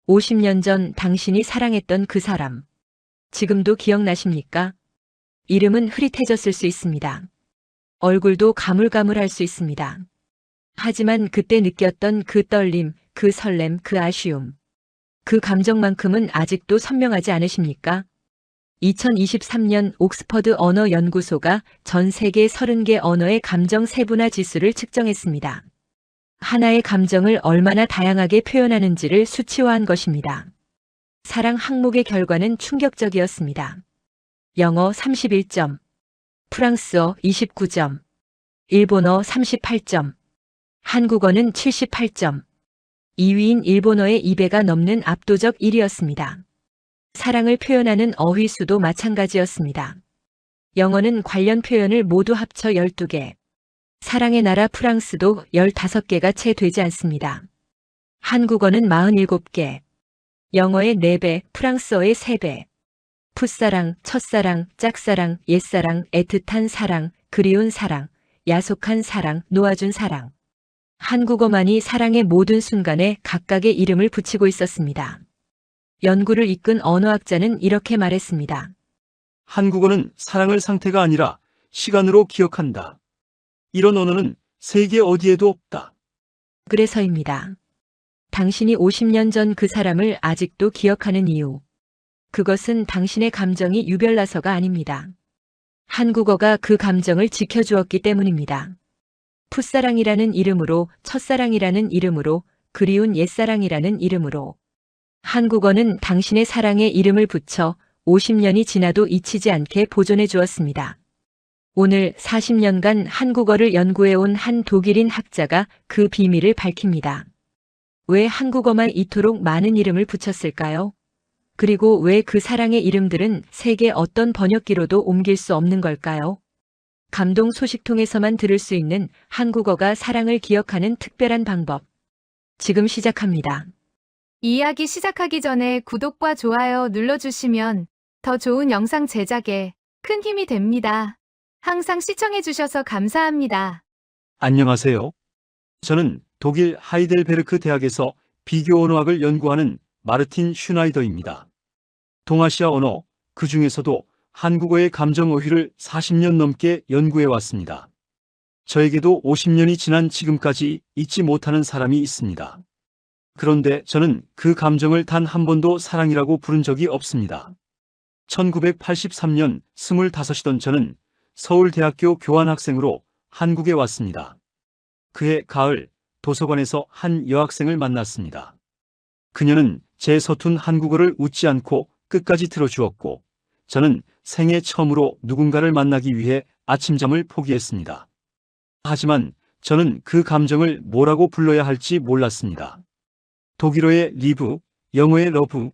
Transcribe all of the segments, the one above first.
50년 전 당신이 사랑했던 그 사람. 지금도 기억나십니까? 이름은 흐릿해졌을 수 있습니다. 얼굴도 가물가물할 수 있습니다. 하지만 그때 느꼈던 그 떨림, 그 설렘, 그 아쉬움. 그 감정만큼은 아직도 선명하지 않으십니까? 2023년 옥스퍼드 언어 연구소가 전 세계 30개 언어의 감정 세분화 지수를 측정했습니다. 하나의 감정을 얼마나 다양하게 표현하는지를 수치화한 것입니다. 사랑 항목의 결과는 충격적이었습니다. 영어 31점, 프랑스어 29점, 일본어 38점, 한국어는 78점. 2위인 일본어의 2배가 넘는 압도적 1위였습니다. 사랑을 표현하는 어휘 수도 마찬가지였습니다. 영어는 관련 표현을 모두 합쳐 12개. 사랑의 나라 프랑스도 15개가 채 되지 않습니다. 한국어는 47개. 영어의 4배, 프랑스어의 3배. 풋사랑, 첫사랑, 짝사랑, 옛사랑, 애틋한 사랑, 그리운 사랑, 야속한 사랑, 놓아준 사랑. 한국어만이 사랑의 모든 순간에 각각의 이름을 붙이고 있었습니다. 연구를 이끈 언어학자는 이렇게 말했습니다. 한국어는 사랑을 상태가 아니라 시간으로 기억한다. 이런 언어는 세계 어디에도 없다. 그래서입니다. 당신이 50년 전 그 사람을 아직도 기억하는 이유. 그것은 당신의 감정이 유별나서가 아닙니다. 한국어가 그 감정을 지켜주었기 때문입니다. 풋사랑이라는 이름으로, 첫사랑이라는 이름으로, 그리운 옛사랑이라는 이름으로. 한국어는 당신의 사랑에 이름을 붙여 50년이 지나도 잊히지 않게 보존해 주었습니다. 오늘 40년간 한국어를 연구해온 한 독일인 학자가 그 비밀을 밝힙니다. 왜 한국어만 이토록 많은 이름을 붙였을까요? 그리고 왜 그 사랑의 이름들은 세계 어떤 번역기로도 옮길 수 없는 걸까요? 감동 소식통에서만 들을 수 있는 한국어가 사랑을 기억하는 특별한 방법. 지금 시작합니다. 이야기 시작하기 전에 구독과 좋아요 눌러주시면 더 좋은 영상 제작에 큰 힘이 됩니다. 항상 시청해주셔서 감사합니다. 안녕하세요. 저는 독일 하이델베르크 대학에서 비교 언어학을 연구하는 마르틴 슈나이더입니다. 동아시아 언어, 그 중에서도 한국어의 감정 어휘를 40년 넘게 연구해 왔습니다. 저에게도 50년이 지난 지금까지 잊지 못하는 사람이 있습니다. 그런데 저는 그 감정을 단 한 번도 사랑이라고 부른 적이 없습니다. 1983년 25이던 저는 서울대학교 교환학생으로 한국에 왔습니다. 그해 가을 도서관에서 한 여학생을 만났습니다. 그녀는 제 서툰 한국어를 웃지 않고 끝까지 들어주었고 저는 생애 처음으로 누군가를 만나기 위해 아침잠을 포기했습니다. 하지만 저는 그 감정을 뭐라고 불러야 할지 몰랐습니다. 독일어의 리브, 영어의 러브.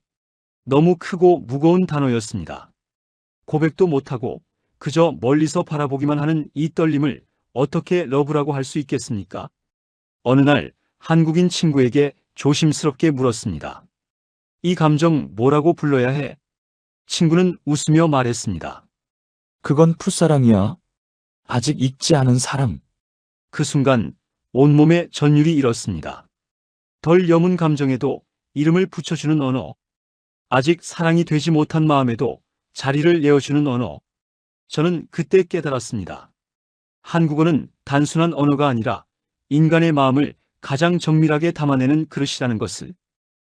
너무 크고 무거운 단어였습니다. 고백도 못하고 그저 멀리서 바라보기만 하는 이 떨림을 어떻게 러브라고 할 수 있겠습니까? 어느 날 한국인 친구에게 조심스럽게 물었습니다. 이 감정 뭐라고 불러야 해? 친구는 웃으며 말했습니다. 그건 풋사랑이야. 아직 잊지 않은 사랑. 그 순간 온몸에 전율이 일었습니다. 덜 여문 감정에도 이름을 붙여주는 언어. 아직 사랑이 되지 못한 마음에도 자리를 내어주는 언어. 저는 그때 깨달았습니다. 한국어는 단순한 언어가 아니라 인간의 마음을 가장 정밀하게 담아내는 그릇이라는 것을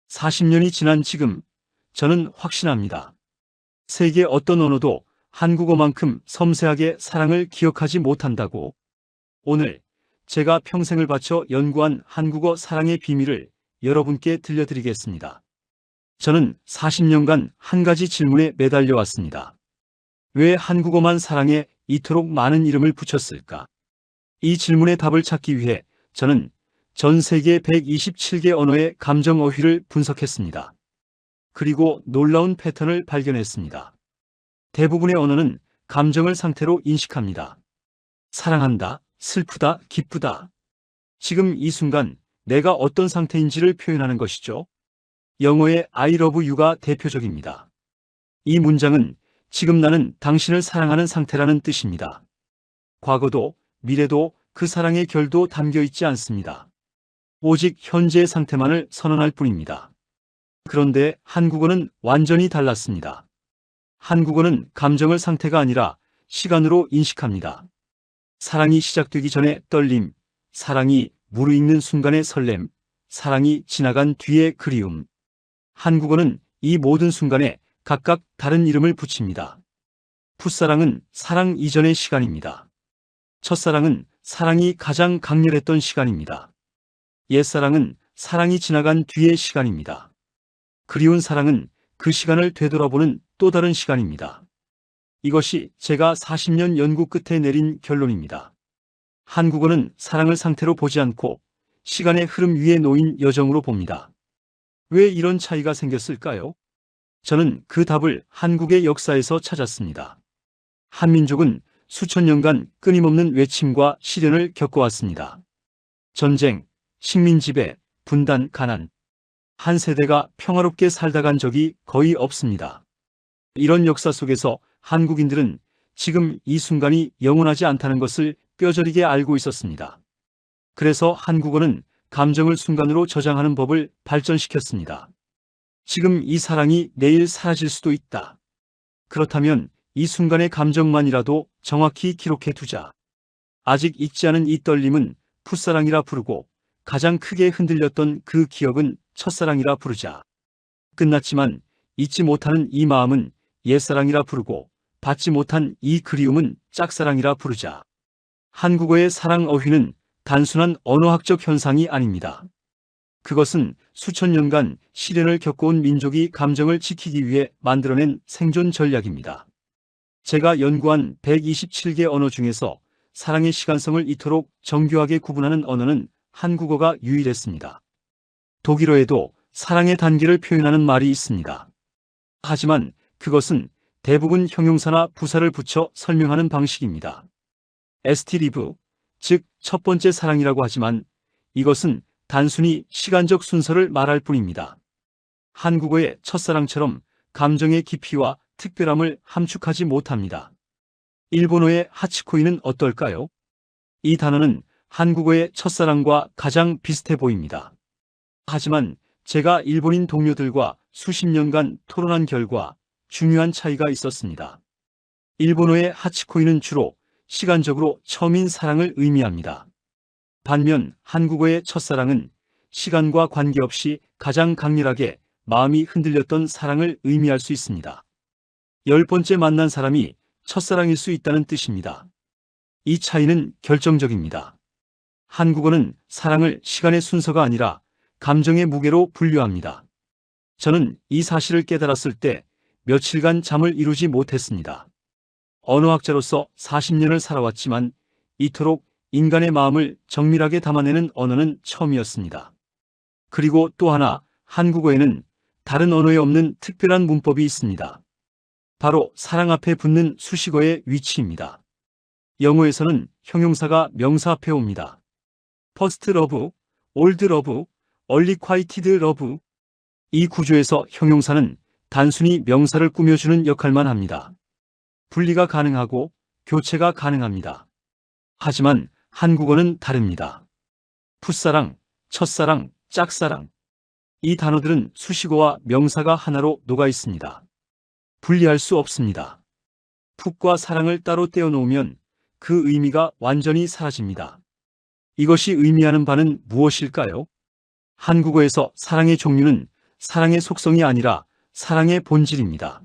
40년이 지난 지금 저는 확신합니다. 세계 어떤 언어도 한국어만큼 섬세하게 사랑을 기억하지 못한다고. 오늘 제가 평생을 바쳐 연구한 한국어 사랑의 비밀을 여러분께 들려드리겠습니다. 저는 40년간 한 가지 질문에 매달려 왔습니다. 왜 한국어만 사랑에 이토록 많은 이름을 붙였을까? 이 질문의 답을 찾기 위해 저는 전 세계 127개 언어의 감정 어휘를 분석했습니다. 그리고 놀라운 패턴을 발견했습니다. 대부분의 언어는 감정을 상태로 인식합니다. 사랑한다, 슬프다, 기쁘다. 지금 이 순간 내가 어떤 상태인지를 표현하는 것이죠. 영어의 I love you가 대표적입니다. 이 문장은 지금 나는 당신을 사랑하는 상태라는 뜻입니다. 과거도 미래도 그 사랑의 결도 담겨 있지 않습니다. 오직 현재의 상태만을 선언할 뿐입니다. 그런데 한국어는 완전히 달랐습니다. 한국어는 감정을 상태가 아니라 시간으로 인식합니다. 사랑이 시작되기 전에 떨림, 사랑이 무르익는 순간의 설렘, 사랑이 지나간 뒤의 그리움. 한국어는 이 모든 순간에 각각 다른 이름을 붙입니다. 풋사랑은 사랑 이전의 시간입니다. 첫사랑은 사랑이 가장 강렬했던 시간입니다. 옛사랑은 사랑이 지나간 뒤의 시간입니다. 그리운 사랑은 그 시간을 되돌아보는 또 다른 시간입니다. 이것이 제가 40년 연구 끝에 내린 결론입니다. 한국어는 사랑을 상태로 보지 않고 시간의 흐름 위에 놓인 여정으로 봅니다. 왜 이런 차이가 생겼을까요? 저는 그 답을 한국의 역사에서 찾았습니다. 한민족은 수천 년간 끊임없는 외침과 시련을 겪어왔습니다. 전쟁, 식민지배, 분단, 가난. 한 세대가 평화롭게 살다 간 적이 거의 없습니다. 이런 역사 속에서 한국인들은 지금 이 순간이 영원하지 않다는 것을 뼈저리게 알고 있었습니다. 그래서 한국어는 감정을 순간으로 저장하는 법을 발전시켰습니다. 지금 이 사랑이 내일 사라질 수도 있다. 그렇다면 이 순간의 감정만이라도 정확히 기록해 두자. 아직 잊지 않은 이 떨림은 풋사랑이라 부르고 가장 크게 흔들렸던 그 기억은 첫사랑이라 부르자. 끝났지만 잊지 못하는 이 마음은 옛사랑이라 부르고 받지 못한 이 그리움은 짝사랑이라 부르자. 한국어의 사랑 어휘는 단순한 언어학적 현상이 아닙니다. 그것은 수천 년간 시련을 겪어온 민족이 감정을 지키기 위해 만들어낸 생존 전략입니다. 제가 연구한 127개 언어 중에서 사랑의 시간성을 이토록 정교하게 구분하는 언어는 한국어가 유일했습니다. 독일어에도 사랑의 단계를 표현하는 말이 있습니다. 하지만 그것은 대부분 형용사나 부사를 붙여 설명하는 방식입니다. 에스티리브, 즉 첫 번째 사랑이라고 하지만 이것은 단순히 시간적 순서를 말할 뿐입니다. 한국어의 첫사랑처럼 감정의 깊이와 특별함을 함축하지 못합니다. 일본어의 하치코이는 어떨까요? 이 단어는 한국어의 첫사랑과 가장 비슷해 보입니다. 하지만 제가 일본인 동료들과 수십 년간 토론한 결과 중요한 차이가 있었습니다. 일본어의 하치코이는 주로 시간적으로 처음인 사랑을 의미합니다. 반면 한국어의 첫사랑은 시간과 관계없이 가장 강렬하게 마음이 흔들렸던 사랑을 의미할 수 있습니다. 10번째 만난 사람이 첫사랑일 수 있다는 뜻입니다. 이 차이는 결정적입니다. 한국어는 사랑을 시간의 순서가 아니라 감정의 무게로 분류합니다. 저는 이 사실을 깨달았을 때 며칠간 잠을 이루지 못했습니다. 언어학자로서 40년을 살아왔지만 이토록 인간의 마음을 정밀하게 담아내는 언어는 처음이었습니다. 그리고 또 하나, 한국어에는 다른 언어에 없는 특별한 문법이 있습니다. 바로 사랑 앞에 붙는 수식어의 위치입니다. 영어에서는 형용사가 명사 앞에 옵니다. First love, old love, unrequited love. 이 구조에서 형용사는 단순히 명사를 꾸며주는 역할만 합니다. 분리가 가능하고 교체가 가능합니다. 하지만 한국어는 다릅니다. 풋사랑, 첫사랑, 짝사랑. 이 단어들은 수식어와 명사가 하나로 녹아 있습니다. 분리할 수 없습니다. 풋과 사랑을 따로 떼어놓으면 그 의미가 완전히 사라집니다. 이것이 의미하는 바는 무엇일까요? 한국어에서 사랑의 종류는 사랑의 속성이 아니라 사랑의 본질입니다.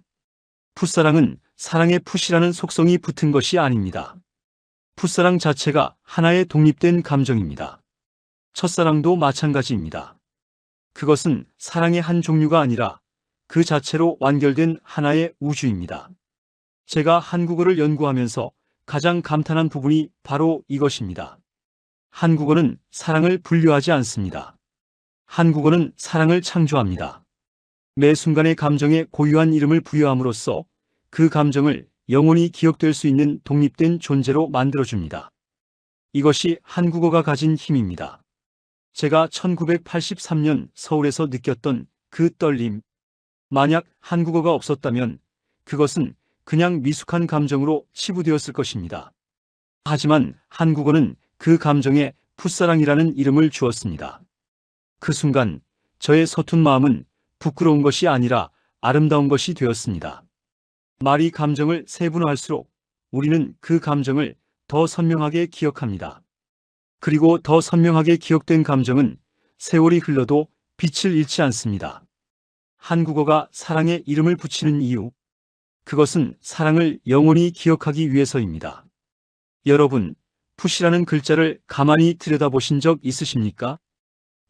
풋사랑은 사랑의 풋이라는 속성이 붙은 것이 아닙니다. 풋사랑 자체가 하나의 독립된 감정입니다. 첫사랑도 마찬가지입니다. 그것은 사랑의 한 종류가 아니라 그 자체로 완결된 하나의 우주입니다. 제가 한국어를 연구하면서 가장 감탄한 부분이 바로 이것입니다. 한국어는 사랑을 분류하지 않습니다. 한국어는 사랑을 창조합니다. 매 순간의 감정에 고유한 이름을 부여함으로써 그 감정을 영원히 기억될 수 있는 독립된 존재로 만들어줍니다. 이것이 한국어가 가진 힘입니다. 제가 1983년 서울에서 느꼈던 그 떨림. 만약 한국어가 없었다면 그것은 그냥 미숙한 감정으로 치부되었을 것입니다. 하지만 한국어는 그 감정에 풋사랑이라는 이름을 주었습니다. 그 순간 저의 서툰 마음은 부끄러운 것이 아니라 아름다운 것이 되었습니다. 말이 감정을 세분화할수록 우리는 그 감정을 더 선명하게 기억합니다. 그리고 더 선명하게 기억된 감정은 세월이 흘러도 빛을 잃지 않습니다. 한국어가 사랑에 이름을 붙이는 이유, 그것은 사랑을 영원히 기억하기 위해서입니다. 여러분, 풋이라는 글자를 가만히 들여다보신 적 있으십니까?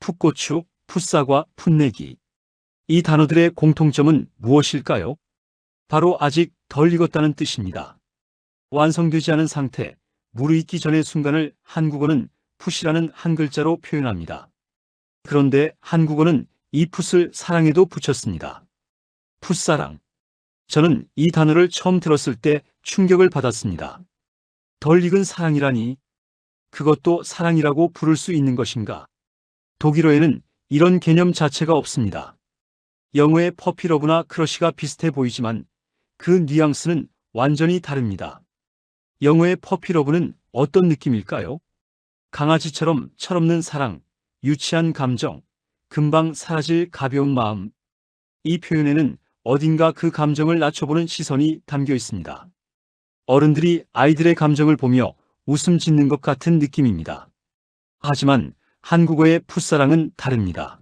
풋고추, 풋사과, 풋내기. 이 단어들의 공통점은 무엇일까요? 바로 아직 덜 익었다는 뜻입니다. 완성되지 않은 상태, 무르익기 전의 순간을 한국어는 풋이라는 한 글자로 표현합니다. 그런데 한국어는 이 풋을 사랑에도 붙였습니다. 풋사랑. 저는 이 단어를 처음 들었을 때 충격을 받았습니다. 덜 익은 사랑이라니, 그것도 사랑이라고 부를 수 있는 것인가? 독일어에는 이런 개념 자체가 없습니다. 영어의 퍼피러브나 크러쉬가 비슷해 보이지만 그 뉘앙스는 완전히 다릅니다. 영어의 퍼피러브는 어떤 느낌일까요? 강아지처럼 철없는 사랑, 유치한 감정, 금방 사라질 가벼운 마음. 이 표현에는 어딘가 그 감정을 낮춰보는 시선이 담겨 있습니다. 어른들이 아이들의 감정을 보며 웃음 짓는 것 같은 느낌입니다. 하지만 한국어의 풋사랑은 다릅니다.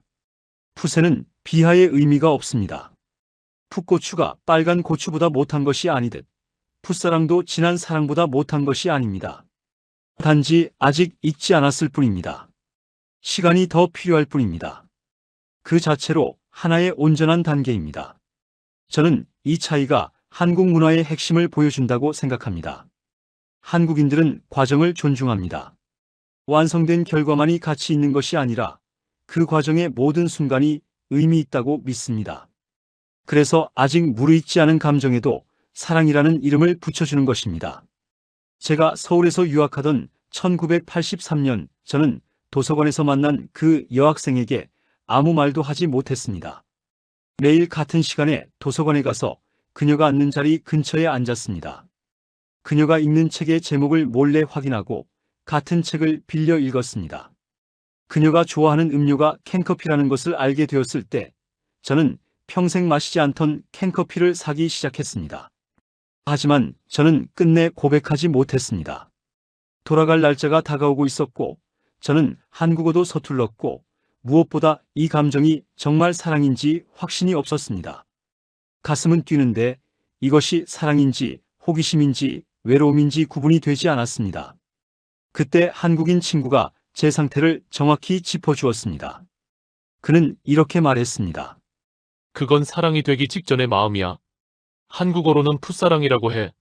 풋에는 비하의 의미가 없습니다. 풋고추가 빨간 고추보다 못한 것이 아니듯 풋사랑도 진한 사랑보다 못한 것이 아닙니다. 단지 아직 익지 않았을 뿐입니다. 시간이 더 필요할 뿐입니다. 그 자체로 하나의 온전한 단계입니다. 저는 이 차이가 한국 문화의 핵심을 보여준다고 생각합니다. 한국인들은 과정을 존중합니다. 완성된 결과만이 가치 있는 것이 아니라 그 과정의 모든 순간이 의미 있다고 믿습니다. 그래서 아직 무르익지 않은 감정에도 사랑이라는 이름을 붙여주는 것입니다. 제가 서울에서 유학하던 1983년, 저는 도서관에서 만난 그 여학생에게 아무 말도 하지 못했습니다. 매일 같은 시간에 도서관에 가서 그녀가 앉는 자리 근처에 앉았습니다. 그녀가 읽는 책의 제목을 몰래 확인하고 같은 책을 빌려 읽었습니다. 그녀가 좋아하는 음료가 캔커피라는 것을 알게 되었을 때 저는 평생 마시지 않던 캔커피를 사기 시작했습니다. 하지만 저는 끝내 고백하지 못했습니다. 돌아갈 날짜가 다가오고 있었고 저는 한국어도 서툴렀고 무엇보다 이 감정이 정말 사랑인지 확신이 없었습니다. 가슴은 뛰는데 이것이 사랑인지 호기심인지 외로움인지 구분이 되지 않았습니다. 그때 한국인 친구가 제 상태를 정확히 짚어주었습니다. 그는 이렇게 말했습니다. 그건 사랑이 되기 직전의 마음이야. 한국어로는 풋사랑이라고 해.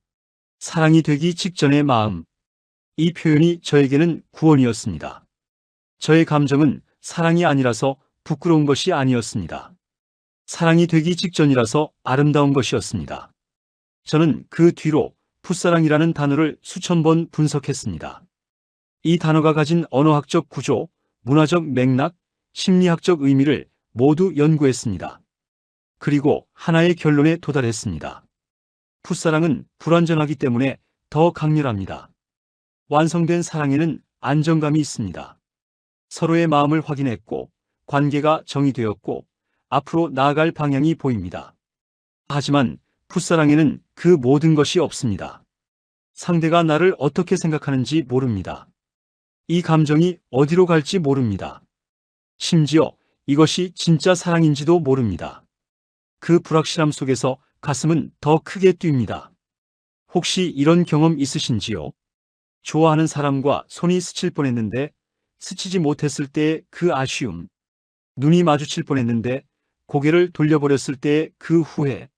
사랑이 되기 직전의 마음. 이 표현이 저에게는 구원이었습니다. 저의 감정은 사랑이 아니라서 부끄러운 것이 아니었습니다. 사랑이 되기 직전이라서 아름다운 것이었습니다. 저는 그 뒤로 풋사랑이라는 단어를 수천 번 분석했습니다. 이 단어가 가진 언어학적 구조, 문화적 맥락, 심리학적 의미를 모두 연구했습니다. 그리고 하나의 결론에 도달했습니다. 풋사랑은 불완전하기 때문에 더 강렬합니다. 완성된 사랑에는 안정감이 있습니다. 서로의 마음을 확인했고 관계가 정의되었고 앞으로 나아갈 방향이 보입니다. 하지만 풋사랑에는 그 모든 것이 없습니다. 상대가 나를 어떻게 생각하는지 모릅니다. 이 감정이 어디로 갈지 모릅니다. 심지어 이것이 진짜 사랑인지도 모릅니다. 그 불확실함 속에서 가슴은 더 크게 뜁니다. 혹시 이런 경험 있으신지요? 좋아하는 사람과 손이 스칠 뻔했는데 스치지 못했을 때의 그 아쉬움, 눈이 마주칠 뻔했는데 고개를 돌려버렸을 때의 그 후회,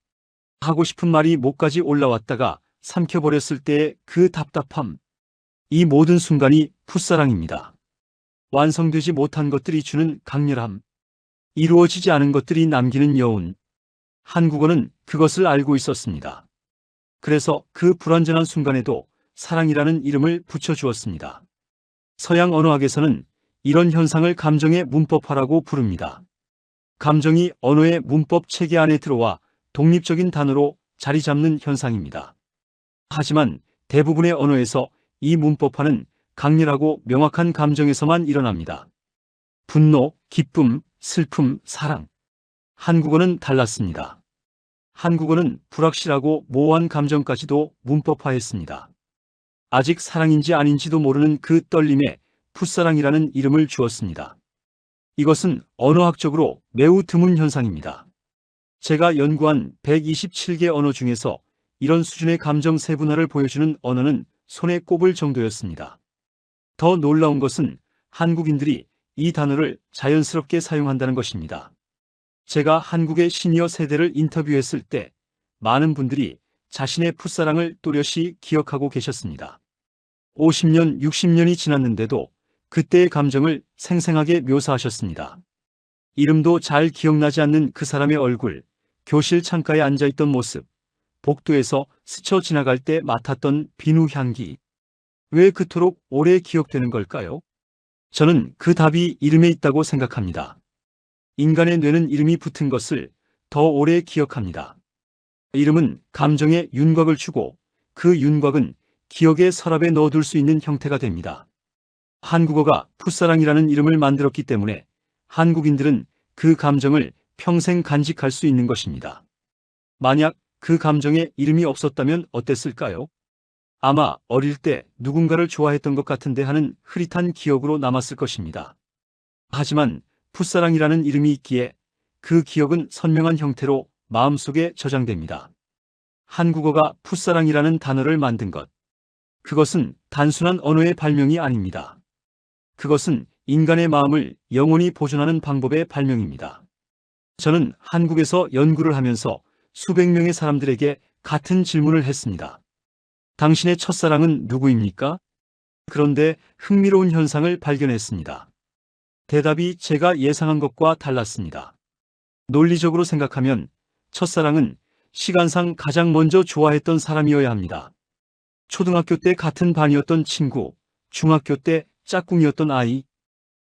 하고 싶은 말이 목까지 올라왔다가 삼켜버렸을 때의 그 답답함, 이 모든 순간이 풋사랑입니다. 완성되지 못한 것들이 주는 강렬함, 이루어지지 않은 것들이 남기는 여운. 한국어는 그것을 알고 있었습니다. 그래서 그 불완전한 순간에도 사랑이라는 이름을 붙여주었습니다. 서양 언어학에서는 이런 현상을 감정의 문법화라고 부릅니다. 감정이 언어의 문법 체계 안에 들어와 독립적인 단어로 자리 잡는 현상입니다. 하지만 대부분의 언어에서 이 문법화는 강렬하고 명확한 감정에서만 일어납니다. 분노, 기쁨, 슬픔, 사랑. 한국어는 달랐습니다. 한국어는 불확실하고 모호한 감정까지도 문법화했습니다. 아직 사랑인지 아닌지도 모르는 그 떨림에 풋사랑이라는 이름을 주었습니다. 이것은 언어학적으로 매우 드문 현상입니다. 제가 연구한 127개 언어 중에서 이런 수준의 감정 세분화를 보여주는 언어는 손에 꼽을 정도였습니다. 더 놀라운 것은 한국인들이 이 단어를 자연스럽게 사용한다는 것입니다. 제가 한국의 시니어 세대를 인터뷰했을 때 많은 분들이 자신의 풋사랑을 또렷이 기억하고 계셨습니다. 50년, 60년이 지났는데도 그때의 감정을 생생하게 묘사하셨습니다. 이름도 잘 기억나지 않는 그 사람의 얼굴, 교실 창가에 앉아있던 모습, 복도에서 스쳐 지나갈 때 맡았던 비누 향기. 왜 그토록 오래 기억되는 걸까요? 저는 그 답이 이름에 있다고 생각합니다. 인간의 뇌는 이름이 붙은 것을 더 오래 기억합니다. 이름은 감정에 윤곽을 주고 그 윤곽은 기억의 서랍에 넣어둘 수 있는 형태가 됩니다. 한국어가 풋사랑이라는 이름을 만들었기 때문에 한국인들은 그 감정을 평생 간직할 수 있는 것입니다. 만약 그 감정에 이름이 없었다면 어땠을까요? 아마 어릴 때 누군가를 좋아했던 것 같은데 하는 흐릿한 기억으로 남았을 것입니다. 하지만 풋사랑이라는 이름이 있기에 그 기억은 선명한 형태로 마음속에 저장됩니다. 한국어가 풋사랑이라는 단어를 만든 것. 그것은 단순한 언어의 발명이 아닙니다. 그것은 인간의 마음을 영원히 보존하는 방법의 발명입니다. 저는 한국에서 연구를 하면서 수백 명의 사람들에게 같은 질문을 했습니다. 당신의 첫사랑은 누구입니까? 그런데 흥미로운 현상을 발견했습니다. 대답이 제가 예상한 것과 달랐습니다. 논리적으로 생각하면 첫사랑은 시간상 가장 먼저 좋아했던 사람이어야 합니다. 초등학교 때 같은 반이었던 친구, 중학교 때 짝꿍이었던 아이.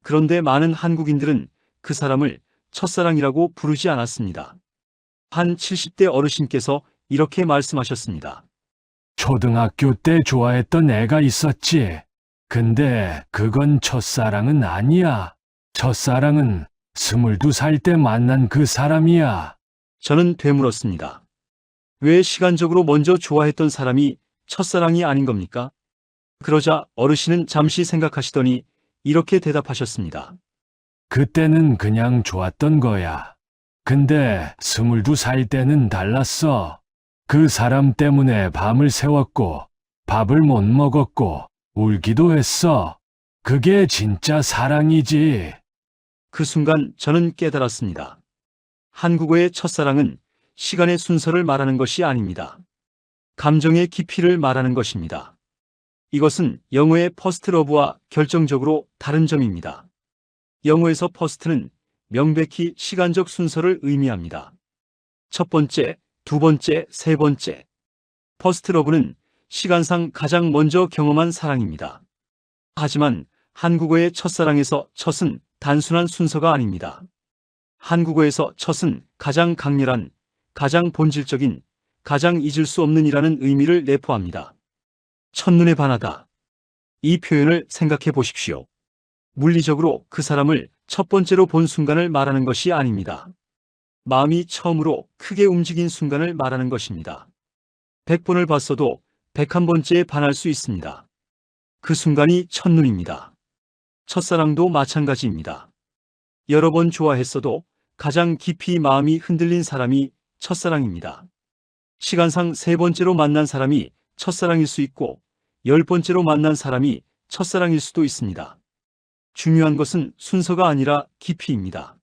그런데 많은 한국인들은 그 사람을 첫사랑이라고 부르지 않았습니다. 한 70대 어르신께서 이렇게 말씀하셨습니다. 초등학교 때 좋아했던 애가 있었지. 근데 그건 첫사랑은 아니야. 첫사랑은 22살 때 만난 그 사람이야. 저는 되물었습니다. 왜 시간적으로 먼저 좋아했던 사람이 첫사랑이 아닌 겁니까? 그러자 어르신은 잠시 생각하시더니 이렇게 대답하셨습니다. 그때는 그냥 좋았던 거야. 근데 22살 때는 달랐어. 그 사람 때문에 밤을 새웠고, 밥을 못 먹었고, 울기도 했어. 그게 진짜 사랑이지. 그 순간 저는 깨달았습니다. 한국어의 첫사랑은 시간의 순서를 말하는 것이 아닙니다. 감정의 깊이를 말하는 것입니다. 이것은 영어의 퍼스트 러브와 결정적으로 다른 점입니다. 영어에서 퍼스트는 명백히 시간적 순서를 의미합니다. 첫 번째, 두 번째, 세 번째. 퍼스트 러브는 시간상 가장 먼저 경험한 사랑입니다. 하지만 한국어의 첫사랑에서 첫은 단순한 순서가 아닙니다. 한국어에서 첫은 가장 강렬한, 가장 본질적인, 가장 잊을 수 없는 이라는 의미를 내포합니다. 첫눈에 반하다. 이 표현을 생각해 보십시오. 물리적으로 그 사람을 첫 번째로 본 순간을 말하는 것이 아닙니다. 마음이 처음으로 크게 움직인 순간을 말하는 것입니다. 100번을 봤어도 101번째에 반할 수 있습니다. 그 순간이 첫눈입니다. 첫사랑도 마찬가지입니다. 여러 번 좋아했어도 가장 깊이 마음이 흔들린 사람이 첫사랑입니다. 시간상 세 번째로 만난 사람이 첫사랑일 수 있고 10번째로 만난 사람이 첫사랑일 수도 있습니다. 중요한 것은 순서가 아니라 깊이입니다.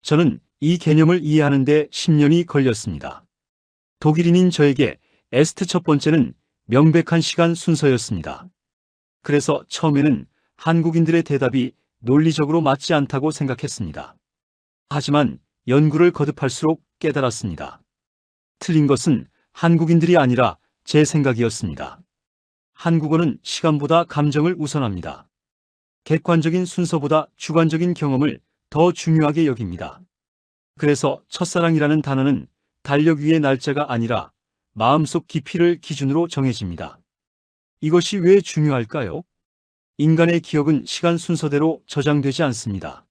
저는 이 개념을 이해하는 데 10년이 걸렸습니다. 독일인인 저에게 에스트 첫 번째는 명백한 시간 순서였습니다. 그래서 처음에는 한국인들의 대답이 논리적으로 맞지 않다고 생각했습니다. 하지만 연구를 거듭할수록 깨달았습니다. 틀린 것은 한국인들이 아니라 제 생각이었습니다. 한국어는 시간보다 감정을 우선합니다. 객관적인 순서보다 주관적인 경험을 더 중요하게 여깁니다. 그래서 첫사랑이라는 단어는 달력 위의 날짜가 아니라 마음속 깊이를 기준으로 정해집니다. 이것이 왜 중요할까요? 인간의 기억은 시간 순서대로 저장되지 않습니다.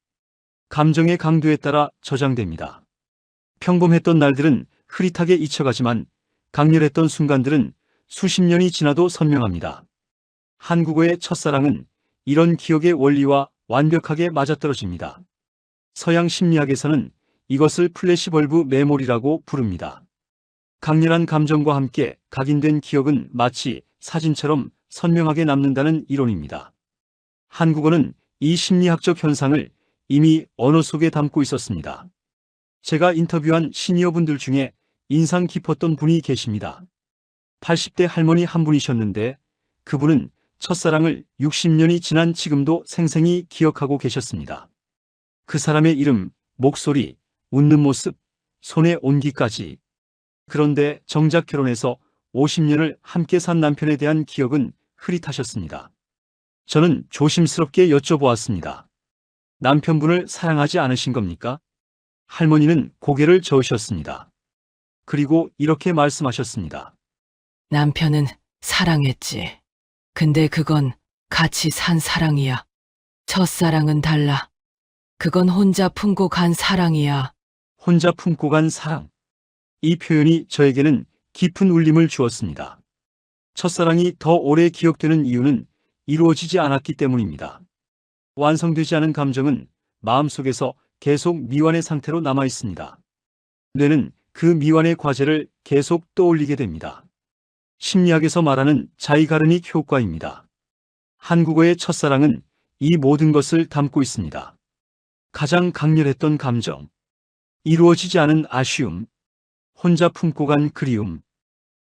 감정의 강도에 따라 저장됩니다. 평범했던 날들은 흐릿하게 잊혀가지만 강렬했던 순간들은 수십 년이 지나도 선명합니다. 한국어의 첫사랑은 이런 기억의 원리와 완벽하게 맞아떨어집니다. 서양 심리학에서는 이것을 플래시벌브 메모리라고 부릅니다. 강렬한 감정과 함께 각인된 기억은 마치 사진처럼 선명하게 남는다는 이론입니다. 한국어는 이 심리학적 현상을 이미 언어 속에 담고 있었습니다. 제가 인터뷰한 시니어분들 중에 인상 깊었던 분이 계십니다. 80대 할머니 한 분이셨는데 그분은 첫사랑을 60년이 지난 지금도 생생히 기억하고 계셨습니다. 그 사람의 이름, 목소리, 웃는 모습, 손의 온기까지. 그런데 정작 결혼해서 50년을 함께 산 남편에 대한 기억은 흐릿하셨습니다. 저는 조심스럽게 여쭤보았습니다. 남편분을 사랑하지 않으신 겁니까? 할머니는 고개를 저으셨습니다. 그리고 이렇게 말씀하셨습니다. 남편은 사랑했지. 근데 그건 같이 산 사랑이야. 첫사랑은 달라. 그건 혼자 품고 간 사랑이야. 혼자 품고 간 사랑. 이 표현이 저에게는 깊은 울림을 주었습니다. 첫사랑이 더 오래 기억되는 이유는 이루어지지 않았기 때문입니다. 완성되지 않은 감정은 마음속에서 계속 미완의 상태로 남아 있습니다. 뇌는 그 미완의 과제를 계속 떠올리게 됩니다. 심리학에서 말하는 자이가르닉 효과입니다. 한국어의 첫사랑은 이 모든 것을 담고 있습니다. 가장 강렬했던 감정, 이루어지지 않은 아쉬움, 혼자 품고 간 그리움.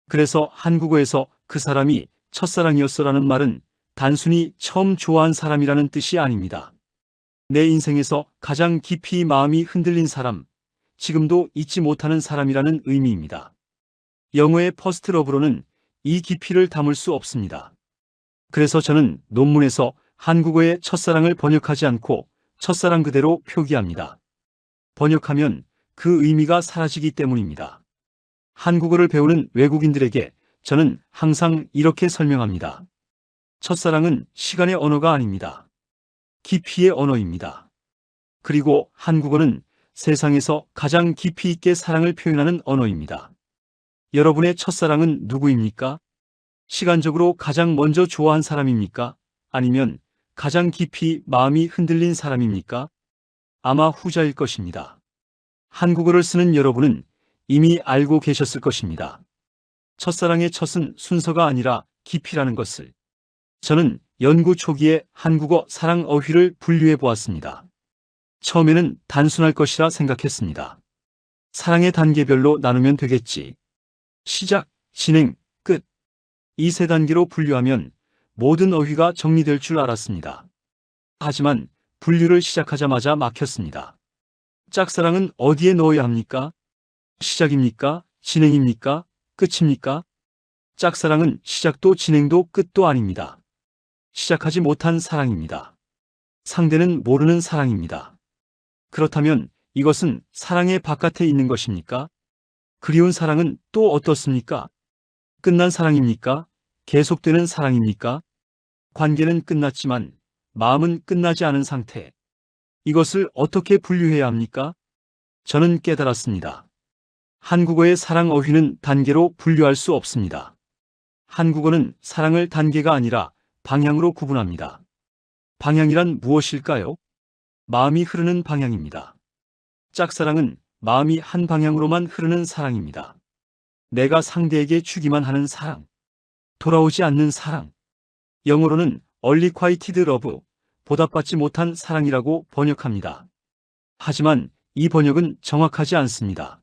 그래서 한국어에서 그 사람이 첫사랑이었어라는 말은 단순히 처음 좋아한 사람이라는 뜻이 아닙니다. 내 인생에서 가장 깊이 마음이 흔들린 사람, 지금도 잊지 못하는 사람이라는 의미입니다. 영어의 퍼스트 러브로는 이 깊이를 담을 수 없습니다. 그래서 저는 논문에서 한국어의 첫사랑을 번역하지 않고 첫사랑 그대로 표기합니다. 번역하면 그 의미가 사라지기 때문입니다. 한국어를 배우는 외국인들에게 저는 항상 이렇게 설명합니다. 첫사랑은 시간의 언어가 아닙니다. 깊이의 언어입니다. 그리고 한국어는 세상에서 가장 깊이 있게 사랑을 표현하는 언어입니다. 여러분의 첫사랑은 누구입니까? 시간적으로 가장 먼저 좋아한 사람입니까? 아니면 가장 깊이 마음이 흔들린 사람입니까? 아마 후자일 것입니다. 한국어를 쓰는 여러분은 이미 알고 계셨을 것입니다. 첫사랑의 첫은 순서가 아니라 깊이라는 것을. 저는 연구 초기에 한국어 사랑 어휘를 분류해 보았습니다. 처음에는 단순할 것이라 생각했습니다. 사랑의 단계별로 나누면 되겠지. 시작, 진행, 끝. 이 세 단계로 분류하면 모든 어휘가 정리될 줄 알았습니다. 하지만 분류를 시작하자마자 막혔습니다. 짝사랑은 어디에 넣어야 합니까? 시작입니까? 진행입니까? 끝입니까? 짝사랑은 시작도 진행도 끝도 아닙니다. 시작하지 못한 사랑입니다. 상대는 모르는 사랑입니다. 그렇다면 이것은 사랑의 바깥에 있는 것입니까? 그리운 사랑은 또 어떻습니까? 끝난 사랑입니까? 계속되는 사랑입니까? 관계는 끝났지만 마음은 끝나지 않은 상태. 이것을 어떻게 분류해야 합니까? 저는 깨달았습니다. 한국어의 사랑 어휘는 단계로 분류할 수 없습니다. 한국어는 사랑을 단계가 아니라 방향으로 구분합니다. 방향이란 무엇일까요? 마음이 흐르는 방향입니다. 짝사랑은 마음이 한 방향으로만 흐르는 사랑입니다. 내가 상대에게 주기만 하는 사랑. 돌아오지 않는 사랑. 영어로는 unrequited love, 보답받지 못한 사랑이라고 번역합니다. 하지만 이 번역은 정확하지 않습니다.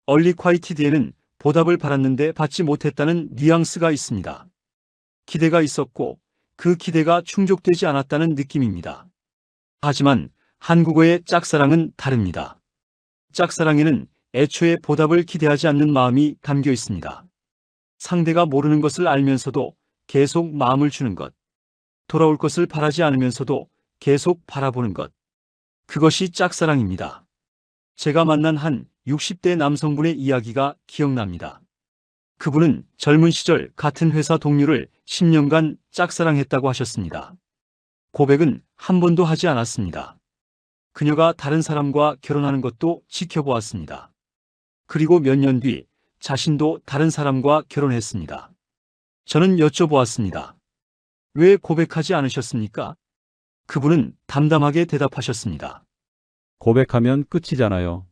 unrequited에는 보답을 받았는데 받지 못했다는 뉘앙스가 있습니다. 기대가 있었고 그 기대가 충족되지 않았다는 느낌입니다. 하지만 한국어의 짝사랑은 다릅니다. 짝사랑에는 애초에 보답을 기대하지 않는 마음이 담겨 있습니다. 상대가 모르는 것을 알면서도 계속 마음을 주는 것. 돌아올 것을 바라지 않으면서도 계속 바라보는 것. 그것이 짝사랑입니다. 제가 만난 한 60대 남성분의 이야기가 기억납니다. 그분은 젊은 시절 같은 회사 동료를 10년간 짝사랑했다고 하셨습니다. 고백은 한 번도 하지 않았습니다. 그녀가 다른 사람과 결혼하는 것도 지켜보았습니다. 그리고 몇 년 뒤 자신도 다른 사람과 결혼했습니다. 저는 여쭤보았습니다. 왜 고백하지 않으셨습니까? 그분은 담담하게 대답하셨습니다. 고백하면 끝이잖아요.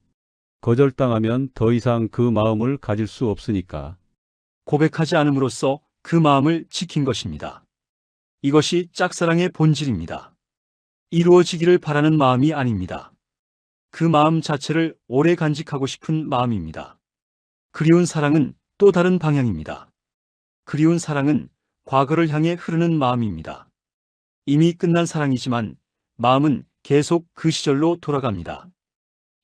거절당하면 더 이상 그 마음을 가질 수 없으니까. 고백하지 않음으로써 그 마음을 지킨 것입니다. 이것이 짝사랑의 본질입니다. 이루어지기를 바라는 마음이 아닙니다. 그 마음 자체를 오래 간직하고 싶은 마음입니다. 그리운 사랑은 또 다른 방향입니다. 그리운 사랑은 과거를 향해 흐르는 마음입니다. 이미 끝난 사랑이지만 마음은 계속 그 시절로 돌아갑니다.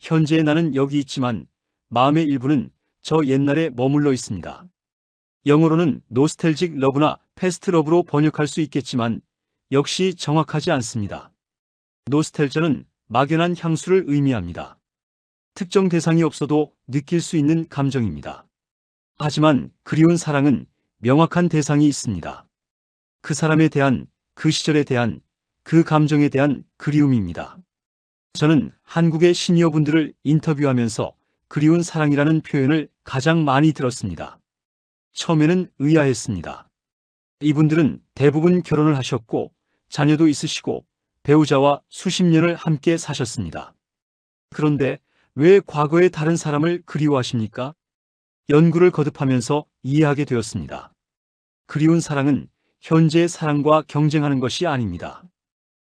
현재의 나는 여기 있지만 마음의 일부는 저 옛날에 머물러 있습니다. 영어로는 노스텔직 러브나 패스트 러브로 번역할 수 있겠지만 역시 정확하지 않습니다. 노스텔저는 막연한 향수를 의미합니다. 특정 대상이 없어도 느낄 수 있는 감정입니다. 하지만 그리운 사랑은 명확한 대상이 있습니다. 그 사람에 대한, 그 시절에 대한, 그 감정에 대한 그리움입니다. 저는 한국의 시니어분들을 인터뷰하면서 그리운 사랑이라는 표현을 가장 많이 들었습니다. 처음에는 의아했습니다. 이분들은 대부분 결혼을 하셨고 자녀도 있으시고 배우자와 수십 년을 함께 사셨습니다. 그런데 왜 과거의 다른 사람을 그리워하십니까? 연구를 거듭하면서 이해하게 되었습니다. 그리운 사랑은 현재의 사랑과 경쟁하는 것이 아닙니다.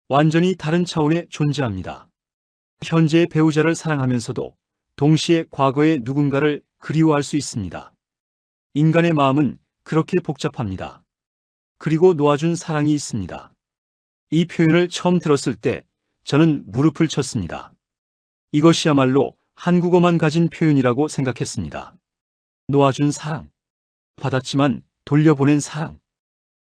완전히 다른 차원에 존재합니다. 현재의 배우자를 사랑하면서도 동시에 과거의 누군가를 그리워할 수 있습니다. 인간의 마음은 그렇게 복잡합니다. 그리고 놓아준 사랑이 있습니다. 이 표현을 처음 들었을 때 저는 무릎을 쳤습니다. 이것이야말로 한국어만 가진 표현이라고 생각했습니다. 놓아준 사랑, 받았지만 돌려보낸 사랑,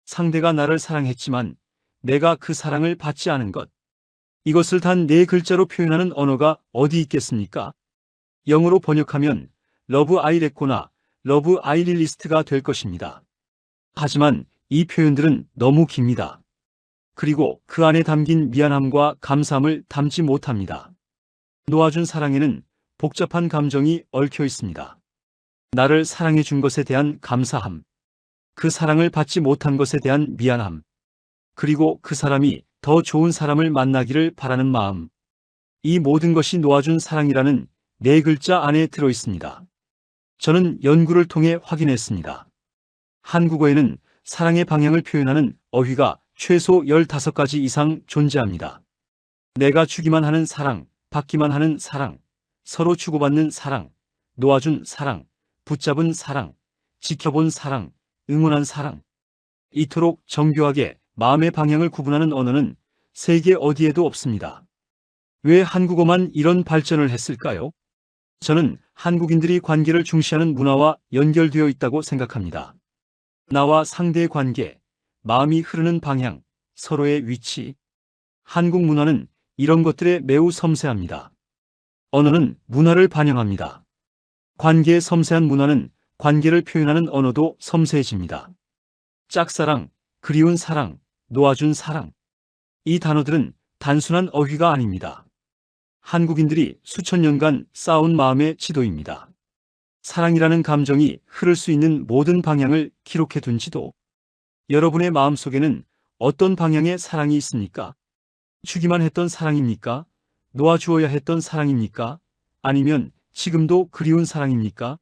상대가 나를 사랑했지만 내가 그 사랑을 받지 않은 것. 이것을 단 4글자로 표현하는 언어가 어디 있겠습니까? 영어로 번역하면 러브 아이레코나 러브 아이릴리스트가 될 것입니다. 하지만 이 표현들은 너무 깁니다. 그리고 그 안에 담긴 미안함과 감사함을 담지 못합니다. 놓아준 사랑에는 복잡한 감정이 얽혀 있습니다. 나를 사랑해 준 것에 대한 감사함, 그 사랑을 받지 못한 것에 대한 미안함, 그리고 그 사람이 더 좋은 사람을 만나기를 바라는 마음. 이 모든 것이 놓아준 사랑이라는 4글자 안에 들어 있습니다. 저는 연구를 통해 확인했습니다. 한국어에는 사랑의 방향을 표현하는 어휘가 최소 15가지 이상 존재합니다. 내가 주기만 하는 사랑, 받기만 하는 사랑, 서로 주고받는 사랑, 놓아준 사랑, 붙잡은 사랑, 지켜본 사랑, 응원한 사랑. 이토록 정교하게 마음의 방향을 구분하는 언어는 세계 어디에도 없습니다. 왜 한국어만 이런 발전을 했을까요? 저는 한국인들이 관계를 중시하는 문화와 연결되어 있다고 생각합니다. 나와 상대의 관계, 마음이 흐르는 방향, 서로의 위치. 한국 문화는 이런 것들에 매우 섬세합니다. 언어는 문화를 반영합니다. 관계의 섬세한 문화는 관계를 표현하는 언어도 섬세해집니다. 짝사랑, 그리운 사랑, 놓아준 사랑. 이 단어들은 단순한 어휘가 아닙니다. 한국인들이 수천 년간 쌓아온 마음의 지도입니다. 사랑이라는 감정이 흐를 수 있는 모든 방향을 기록해 둔 지도. 여러분의 마음속에는 어떤 방향의 사랑이 있습니까? 주기만 했던 사랑입니까? 놓아주어야 했던 사랑입니까? 아니면 지금도 그리운 사랑입니까?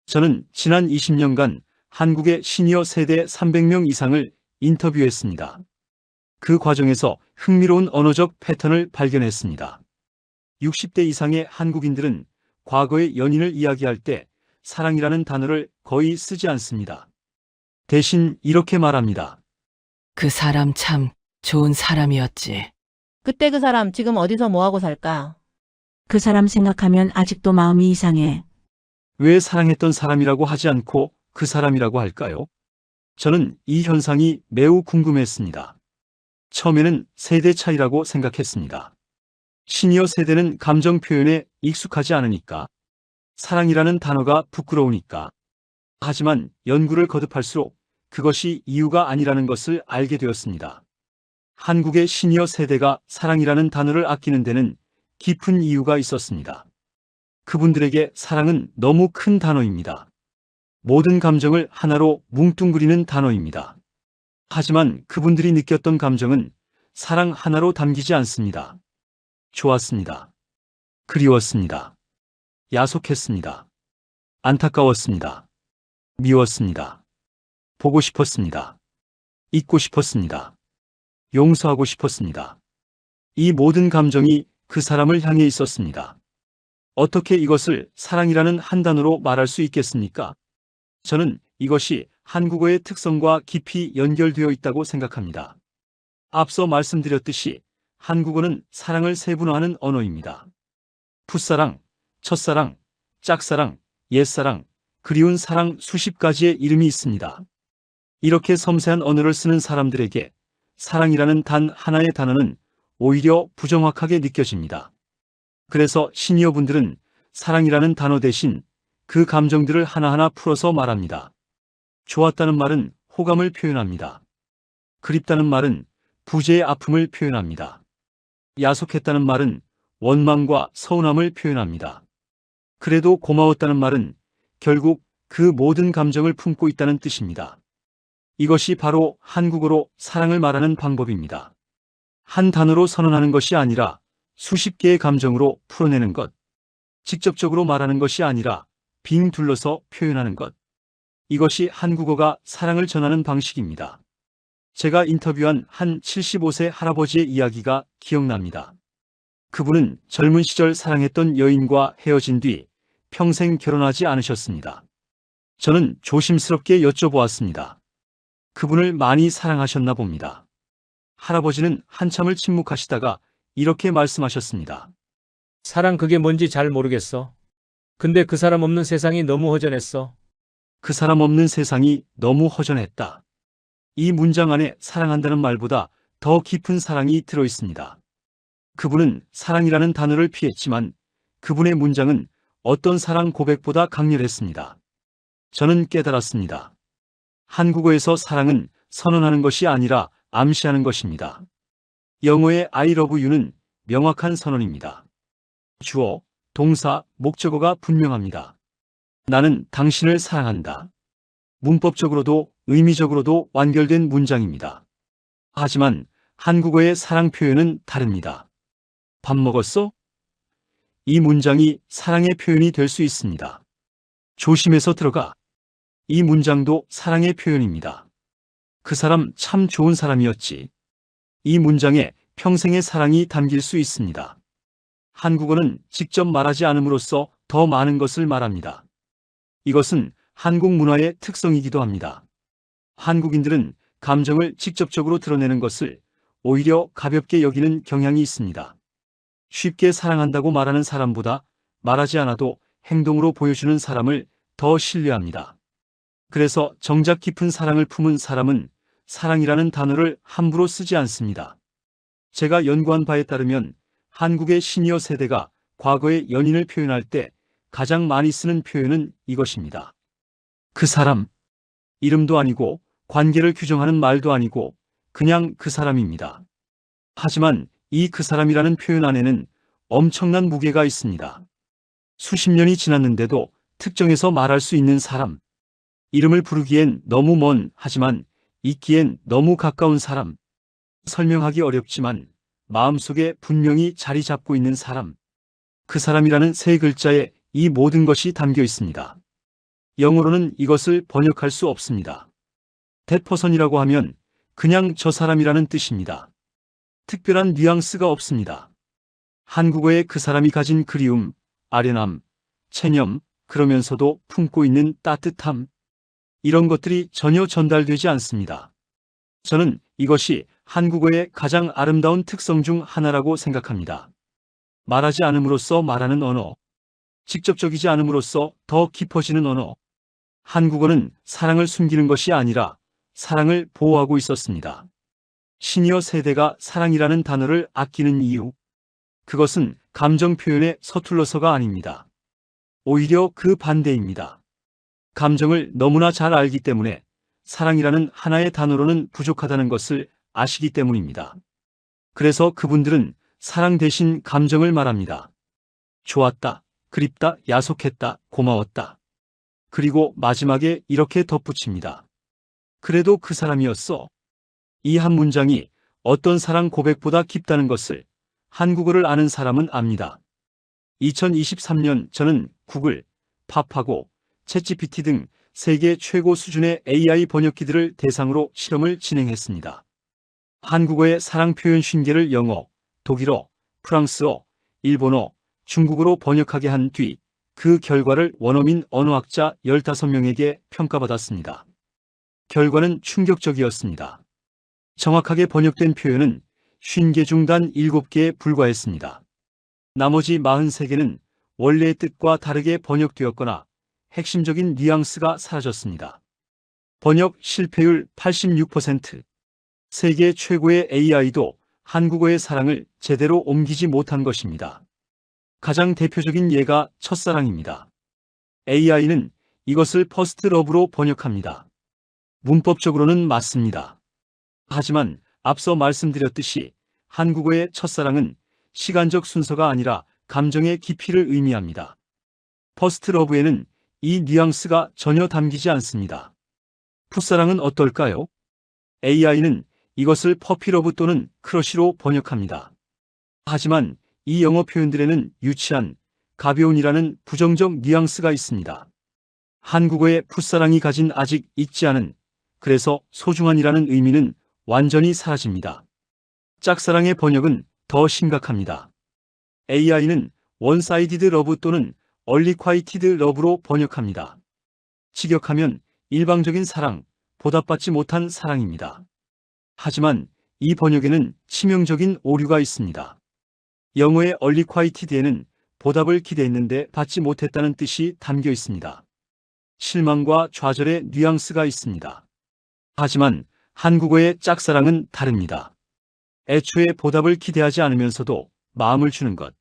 저는 지난 20년간 한국의 시니어 세대 300명 이상을 인터뷰했습니다. 그 과정에서 흥미로운 언어적 패턴을 발견했습니다. 60대 이상의 한국인들은 과거의 연인을 이야기할 때 사랑이라는 단어를 거의 쓰지 않습니다. 대신 이렇게 말합니다. 그 사람 참 좋은 사람이었지. 그때 그 사람 지금 어디서 뭐하고 살까? 그 사람 생각하면 아직도 마음이 이상해. 왜 사랑했던 사람이라고 하지 않고 그 사람이라고 할까요? 저는 이 현상이 매우 궁금했습니다. 처음에는 세대 차이라고 생각했습니다. 시니어 세대는 감정 표현에 익숙하지 않으니까, 사랑이라는 단어가 부끄러우니까. 하지만 연구를 거듭할수록 그것이 이유가 아니라는 것을 알게 되었습니다. 한국의 시니어 세대가 사랑이라는 단어를 아끼는 데는 깊은 이유가 있었습니다. 그분들에게 사랑은 너무 큰 단어입니다. 모든 감정을 하나로 뭉뚱그리는 단어입니다. 하지만 그분들이 느꼈던 감정은 사랑 하나로 담기지 않습니다. 좋았습니다. 그리웠습니다. 야속했습니다. 안타까웠습니다. 미웠습니다. 보고 싶었습니다. 잊고 싶었습니다. 용서하고 싶었습니다. 이 모든 감정이 그 사람을 향해 있었습니다. 어떻게 이것을 사랑이라는 한 단어로 말할 수 있겠습니까? 저는 이것이 한국어의 특성과 깊이 연결되어 있다고 생각합니다. 앞서 말씀드렸듯이 한국어는 사랑을 세분화하는 언어입니다. 풋사랑, 첫사랑, 짝사랑, 옛사랑, 그리운 사랑 수십 가지의 이름이 있습니다. 이렇게 섬세한 언어를 쓰는 사람들에게 사랑이라는 단 하나의 단어는 오히려 부정확하게 느껴집니다. 그래서 시니어분들은 사랑이라는 단어 대신 그 감정들을 하나하나 풀어서 말합니다. 좋았다는 말은 호감을 표현합니다. 그립다는 말은 부재의 아픔을 표현합니다. 야속했다는 말은 원망과 서운함을 표현합니다. 그래도 고마웠다는 말은 결국 그 모든 감정을 품고 있다는 뜻입니다. 이것이 바로 한국어로 사랑을 말하는 방법입니다. 한 단어로 선언하는 것이 아니라 수십 개의 감정으로 풀어내는 것. 직접적으로 말하는 것이 아니라 빙 둘러서 표현하는 것. 이것이 한국어가 사랑을 전하는 방식입니다. 제가 인터뷰한 한 75세 할아버지의 이야기가 기억납니다. 그분은 젊은 시절 사랑했던 여인과 헤어진 뒤 평생 결혼하지 않으셨습니다. 저는 조심스럽게 여쭤보았습니다. 그분을 많이 사랑하셨나 봅니다. 할아버지는 한참을 침묵하시다가 이렇게 말씀하셨습니다. 사랑 그게 뭔지 잘 모르겠어. 근데 그 사람 없는 세상이 너무 허전했어. 그 사람 없는 세상이 너무 허전했다. 이 문장 안에 사랑한다는 말보다 더 깊은 사랑이 들어 있습니다. 그분은 사랑이라는 단어를 피했지만 그분의 문장은 어떤 사랑 고백보다 강렬했습니다. 저는 깨달았습니다. 한국어에서 사랑은 선언하는 것이 아니라 암시하는 것입니다. 영어의 I love you는 명확한 선언입니다. 주어, 동사, 목적어가 분명합니다. 나는 당신을 사랑한다. 문법적으로도 의미적으로도 완결된 문장입니다. 하지만 한국어의 사랑 표현은 다릅니다. 밥 먹었어? 이 문장이 사랑의 표현이 될 수 있습니다. 조심해서 들어가. 이 문장도 사랑의 표현입니다. 그 사람 참 좋은 사람이었지. 이 문장에 평생의 사랑이 담길 수 있습니다. 한국어는 직접 말하지 않음으로써 더 많은 것을 말합니다. 이것은 한국 문화의 특성이기도 합니다. 한국인들은 감정을 직접적으로 드러내는 것을 오히려 가볍게 여기는 경향이 있습니다. 쉽게 사랑한다고 말하는 사람보다 말하지 않아도 행동으로 보여주는 사람을 더 신뢰합니다. 그래서 정작 깊은 사랑을 품은 사람은 사랑이라는 단어를 함부로 쓰지 않습니다. 제가 연구한 바에 따르면 한국의 시니어 세대가 과거의 연인을 표현할 때 가장 많이 쓰는 표현은 이것입니다. 그 사람. 이름도 아니고 관계를 규정하는 말도 아니고 그냥 그 사람입니다. 하지만 이 그 사람이라는 표현 안에는 엄청난 무게가 있습니다. 수십 년이 지났는데도 특정해서 말할 수 있는 사람. 이름을 부르기엔 너무 먼 하지만 잊기엔 너무 가까운 사람. 설명하기 어렵지만 마음속에 분명히 자리 잡고 있는 사람. 그 사람이라는 세 글자에 이 모든 것이 담겨 있습니다. 영어로는 이것을 번역할 수 없습니다. that person이라고 하면 그냥 저 사람이라는 뜻입니다. 특별한 뉘앙스가 없습니다. 한국어의 그 사람이 가진 그리움, 아련함, 체념, 그러면서도 품고 있는 따뜻함, 이런 것들이 전혀 전달되지 않습니다. 저는 이것이 한국어의 가장 아름다운 특성 중 하나라고 생각합니다. 말하지 않음으로써 말하는 언어, 직접적이지 않음으로써 더 깊어지는 언어. 한국어는 사랑을 숨기는 것이 아니라 사랑을 보호하고 있었습니다. 시니어 세대가 사랑이라는 단어를 아끼는 이유, 그것은 감정 표현에 서툴러서가 아닙니다. 오히려 그 반대입니다. 감정을 너무나 잘 알기 때문에 사랑이라는 하나의 단어로는 부족하다는 것을 아시기 때문입니다. 그래서 그분들은 사랑 대신 감정을 말합니다. 좋았다, 그립다, 야속했다, 고마웠다. 그리고 마지막에 이렇게 덧붙입니다. 그래도 그 사람이었어. 이 한 문장이 어떤 사랑 고백보다 깊다는 것을 한국어를 아는 사람은 압니다. 2023년 저는 구글, 팝하고 챗GPT 등 세계 최고 수준의 AI 번역기들을 대상으로 실험을 진행했습니다. 한국어의 사랑 표현 50개를 영어, 독일어, 프랑스어, 일본어, 중국어로 번역하게 한 뒤 그 결과를 원어민 언어학자 15명에게 평가받았습니다. 결과는 충격적이었습니다. 정확하게 번역된 표현은 50개 중 단 7개에 불과했습니다. 나머지 43개는 원래의 뜻과 다르게 번역되었거나 핵심적인 뉘앙스가 사라졌습니다. 번역 실패율 86%. 세계 최고의 AI도 한국어의 사랑을 제대로 옮기지 못한 것입니다. 가장 대표적인 예가 첫사랑입니다. AI는 이것을 퍼스트 러브로 번역합니다. 문법적으로는 맞습니다. 하지만 앞서 말씀드렸듯이 한국어의 첫사랑은 시간적 순서가 아니라 감정의 깊이를 의미합니다. 퍼스트 러브에는 이 뉘앙스가 전혀 담기지 않습니다. 풋사랑은 어떨까요? AI는 이것을 퍼피러브 또는 크러쉬로 번역합니다. 하지만 이 영어 표현들에는 유치한, 가벼운이라는 부정적 뉘앙스가 있습니다. 한국어의 풋사랑이 가진 아직 잊지 않은, 그래서 소중한이라는 의미는 완전히 사라집니다. 짝사랑의 번역은 더 심각합니다. AI는 원사이디드 러브 또는 얼리콰이티드 러브로 번역합니다. 직역하면 일방적인 사랑, 보답받지 못한 사랑입니다. 하지만 이 번역에는 치명적인 오류가 있습니다. 영어의 얼리콰이티드에는 보답을 기대했는데 받지 못했다는 뜻이 담겨 있습니다. 실망과 좌절의 뉘앙스가 있습니다. 하지만 한국어의 짝사랑은 다릅니다. 애초에 보답을 기대하지 않으면서도 마음을 주는 것.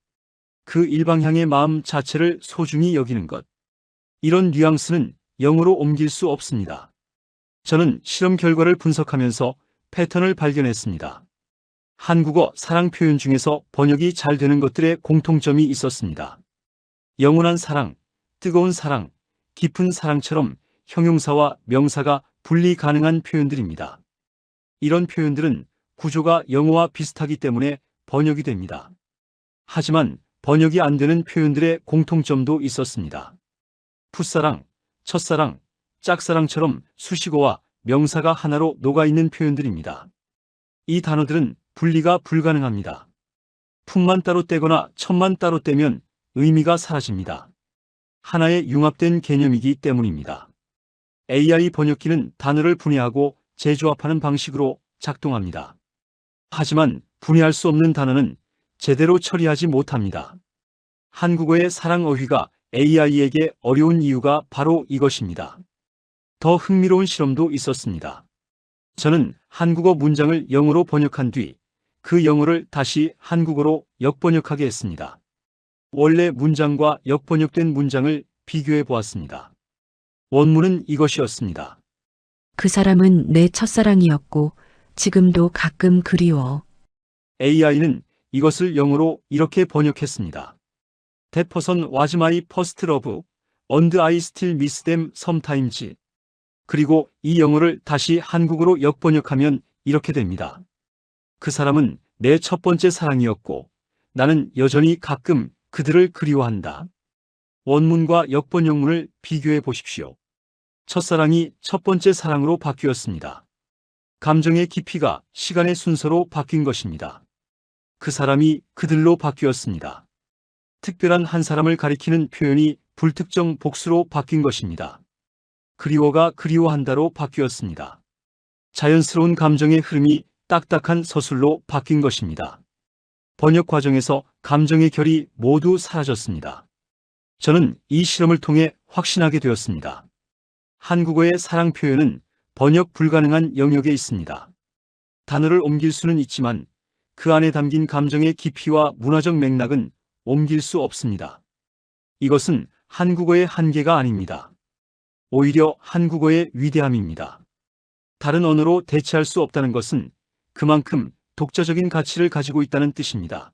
그 일방향의 마음 자체를 소중히 여기는 것. 이런 뉘앙스는 영어로 옮길 수 없습니다. 저는 실험 결과를 분석하면서 패턴을 발견했습니다. 한국어 사랑 표현 중에서 번역이 잘 되는 것들의 공통점이 있었습니다. 영원한 사랑, 뜨거운 사랑, 깊은 사랑처럼 형용사와 명사가 분리 가능한 표현들입니다. 이런 표현들은 구조가 영어와 비슷하기 때문에 번역이 됩니다. 하지만 번역이 안 되는 표현들의 공통점도 있었습니다. 풋사랑, 첫사랑, 짝사랑처럼 수식어와 명사가 하나로 녹아있는 표현들입니다. 이 단어들은 분리가 불가능합니다. 풋만 따로 떼거나 첫만 따로 떼면 의미가 사라집니다. 하나의 융합된 개념이기 때문입니다. AI 번역기는 단어를 분해하고 재조합하는 방식으로 작동합니다. 하지만 분해할 수 없는 단어는 제대로 처리하지 못합니다. 한국어의 사랑 어휘가 AI에게 어려운 이유가 바로 이것입니다. 더 흥미로운 실험도 있었습니다. 저는 한국어 문장을 영어로 번역한 뒤 그 영어를 다시 한국어로 역번역하게 했습니다. 원래 문장과 역번역된 문장을 비교해 보았습니다. 원문은 이것이었습니다. 그 사람은 내 첫사랑이었고 지금도 가끔 그리워. AI는 이것을 영어로 이렇게 번역했습니다. That person was my first love, and I still miss them sometimes. 그리고 이 영어를 다시 한국어로 역번역하면 이렇게 됩니다. 그 사람은 내 첫 번째 사랑이었고 나는 여전히 가끔 그들을 그리워한다. 원문과 역번역문을 비교해 보십시오. 첫사랑이 첫 번째 사랑으로 바뀌었습니다. 감정의 깊이가 시간의 순서로 바뀐 것입니다. 그 사람이 그들로 바뀌었습니다. 특별한 한 사람을 가리키는 표현이 불특정 복수로 바뀐 것입니다. 그리워가 그리워한다로 바뀌었습니다. 자연스러운 감정의 흐름이 딱딱한 서술로 바뀐 것입니다. 번역 과정에서 감정의 결이 모두 사라졌습니다. 저는 이 실험을 통해 확신하게 되었습니다. 한국어의 사랑 표현은 번역 불가능한 영역에 있습니다. 단어를 옮길 수는 있지만 그 안에 담긴 감정의 깊이와 문화적 맥락은 옮길 수 없습니다. 이것은 한국어의 한계가 아닙니다. 오히려 한국어의 위대함입니다. 다른 언어로 대체할 수 없다는 것은 그만큼 독자적인 가치를 가지고 있다는 뜻입니다.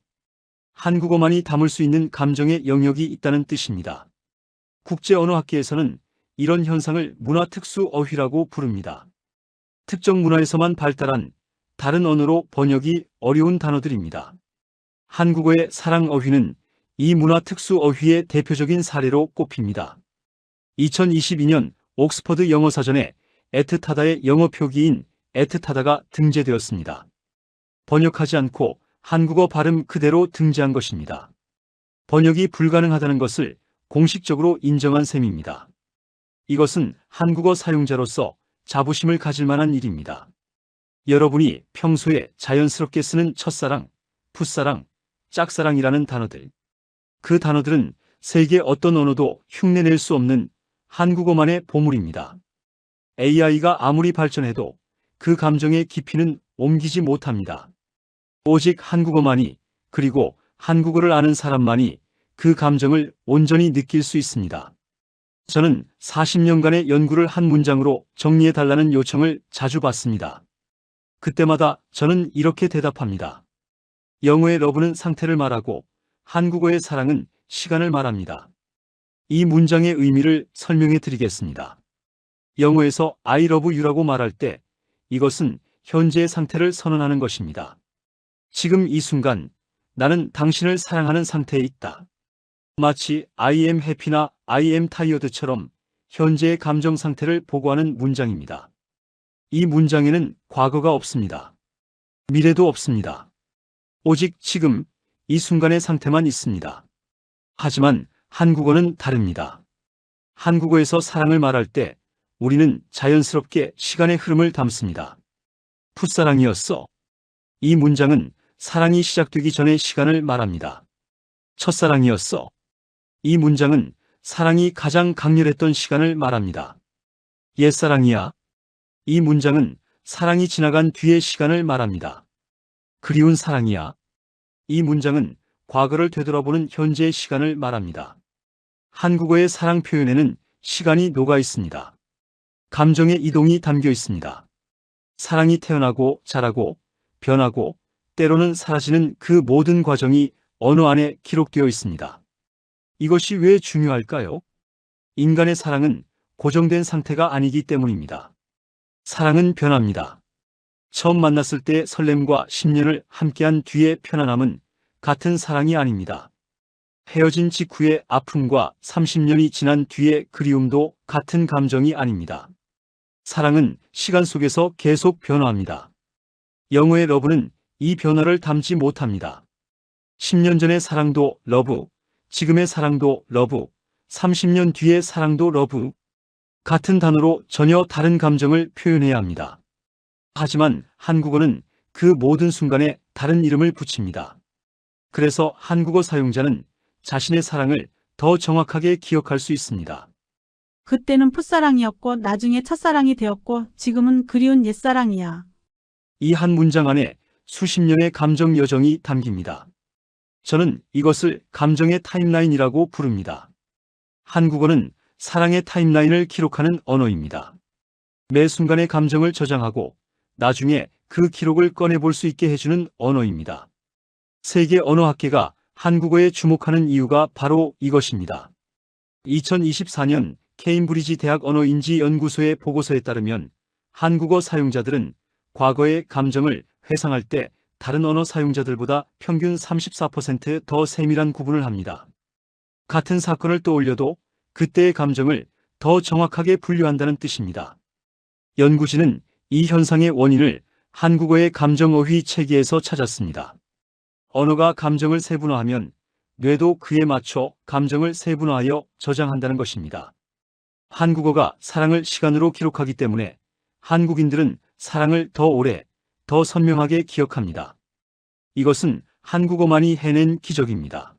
한국어만이 담을 수 있는 감정의 영역이 있다는 뜻입니다. 국제언어학계에서는 이런 현상을 문화특수어휘라고 부릅니다. 특정 문화에서만 발달한 다른 언어로 번역이 어려운 단어들입니다. 한국어의 사랑어휘는 이 문화특수어휘의 대표적인 사례로 꼽힙니다. 2022년 옥스퍼드 영어사전에 애틋하다의 영어 표기인 애틋하다가 등재되었습니다. 번역하지 않고 한국어 발음 그대로 등재한 것입니다. 번역이 불가능하다는 것을 공식적으로 인정한 셈입니다. 이것은 한국어 사용자로서 자부심을 가질 만한 일입니다. 여러분이 평소에 자연스럽게 쓰는 첫사랑, 풋사랑, 짝사랑이라는 단어들. 그 단어들은 세계 어떤 언어도 흉내낼 수 없는 한국어만의 보물입니다. AI가 아무리 발전해도 그 감정의 깊이는 옮기지 못합니다. 오직 한국어만이, 그리고 한국어를 아는 사람만이 그 감정을 온전히 느낄 수 있습니다. 저는 40년간의 연구를 한 문장으로 정리해달라는 요청을 자주 받습니다. 그때마다 저는 이렇게 대답합니다. 영어의 러브는 상태를 말하고 한국어의 사랑은 시간을 말합니다. 이 문장의 의미를 설명해 드리겠습니다. 영어에서 I love you라고 말할 때 이것은 현재의 상태를 선언하는 것입니다. 지금 이 순간 나는 당신을 사랑하는 상태에 있다. 마치 I am happy나 I am tired처럼 현재의 감정 상태를 보고하는 문장입니다. 이 문장에는 과거가 없습니다. 미래도 없습니다. 오직 지금 이 순간의 상태만 있습니다. 하지만 한국어는 다릅니다. 한국어에서 사랑을 말할 때 우리는 자연스럽게 시간의 흐름을 담습니다. 풋사랑이었어. 이 문장은 사랑이 시작되기 전의 시간을 말합니다. 첫사랑이었어. 이 문장은 사랑이 가장 강렬했던 시간을 말합니다. 옛사랑이야. 이 문장은 사랑이 지나간 뒤의 시간을 말합니다. 그리운 사랑이야. 이 문장은 과거를 되돌아보는 현재의 시간을 말합니다. 한국어의 사랑 표현에는 시간이 녹아 있습니다. 감정의 이동이 담겨 있습니다. 사랑이 태어나고 자라고 변하고 때로는 사라지는 그 모든 과정이 언어 안에 기록되어 있습니다. 이것이 왜 중요할까요? 인간의 사랑은 고정된 상태가 아니기 때문입니다. 사랑은 변합니다. 처음 만났을 때의 설렘과 10년을 함께한 뒤의 편안함은 같은 사랑이 아닙니다. 헤어진 직후의 아픔과 30년이 지난 뒤의 그리움도 같은 감정이 아닙니다. 사랑은 시간 속에서 계속 변화합니다. 영어의 러브는 이 변화를 담지 못합니다. 10년 전의 사랑도 러브, 지금의 사랑도 러브, 30년 뒤의 사랑도 러브. 같은 단어로 전혀 다른 감정을 표현해야 합니다. 하지만 한국어는 그 모든 순간에 다른 이름을 붙입니다. 그래서 한국어 사용자는 자신의 사랑을 더 정확하게 기억할 수 있습니다. 그때는 풋사랑이었고 나중에 첫사랑이 되었고 지금은 그리운 옛사랑이야. 이 한 문장 안에 수십 년의 감정 여정이 담깁니다. 저는 이것을 감정의 타임라인이라고 부릅니다. 한국어는 사랑의 타임라인을 기록하는 언어입니다. 매 순간의 감정을 저장하고 나중에 그 기록을 꺼내볼 수 있게 해주는 언어입니다. 세계 언어학계가 한국어에 주목하는 이유가 바로 이것입니다. 2024년 케임브리지 대학 언어인지 연구소의 보고서에 따르면 한국어 사용자들은 과거의 감정을 회상할 때 다른 언어 사용자들보다 평균 34% 더 세밀한 구분을 합니다. 같은 사건을 떠올려도 그때의 감정을 더 정확하게 분류한다는 뜻입니다. 연구진은 이 현상의 원인을 한국어의 감정어휘 체계에서 찾았습니다. 언어가 감정을 세분화하면 뇌도 그에 맞춰 감정을 세분화하여 저장한다는 것입니다. 한국어가 사랑을 시간으로 기록하기 때문에 한국인들은 사랑을 더 오래, 더 선명하게 기억합니다. 이것은 한국어만이 해낸 기적입니다.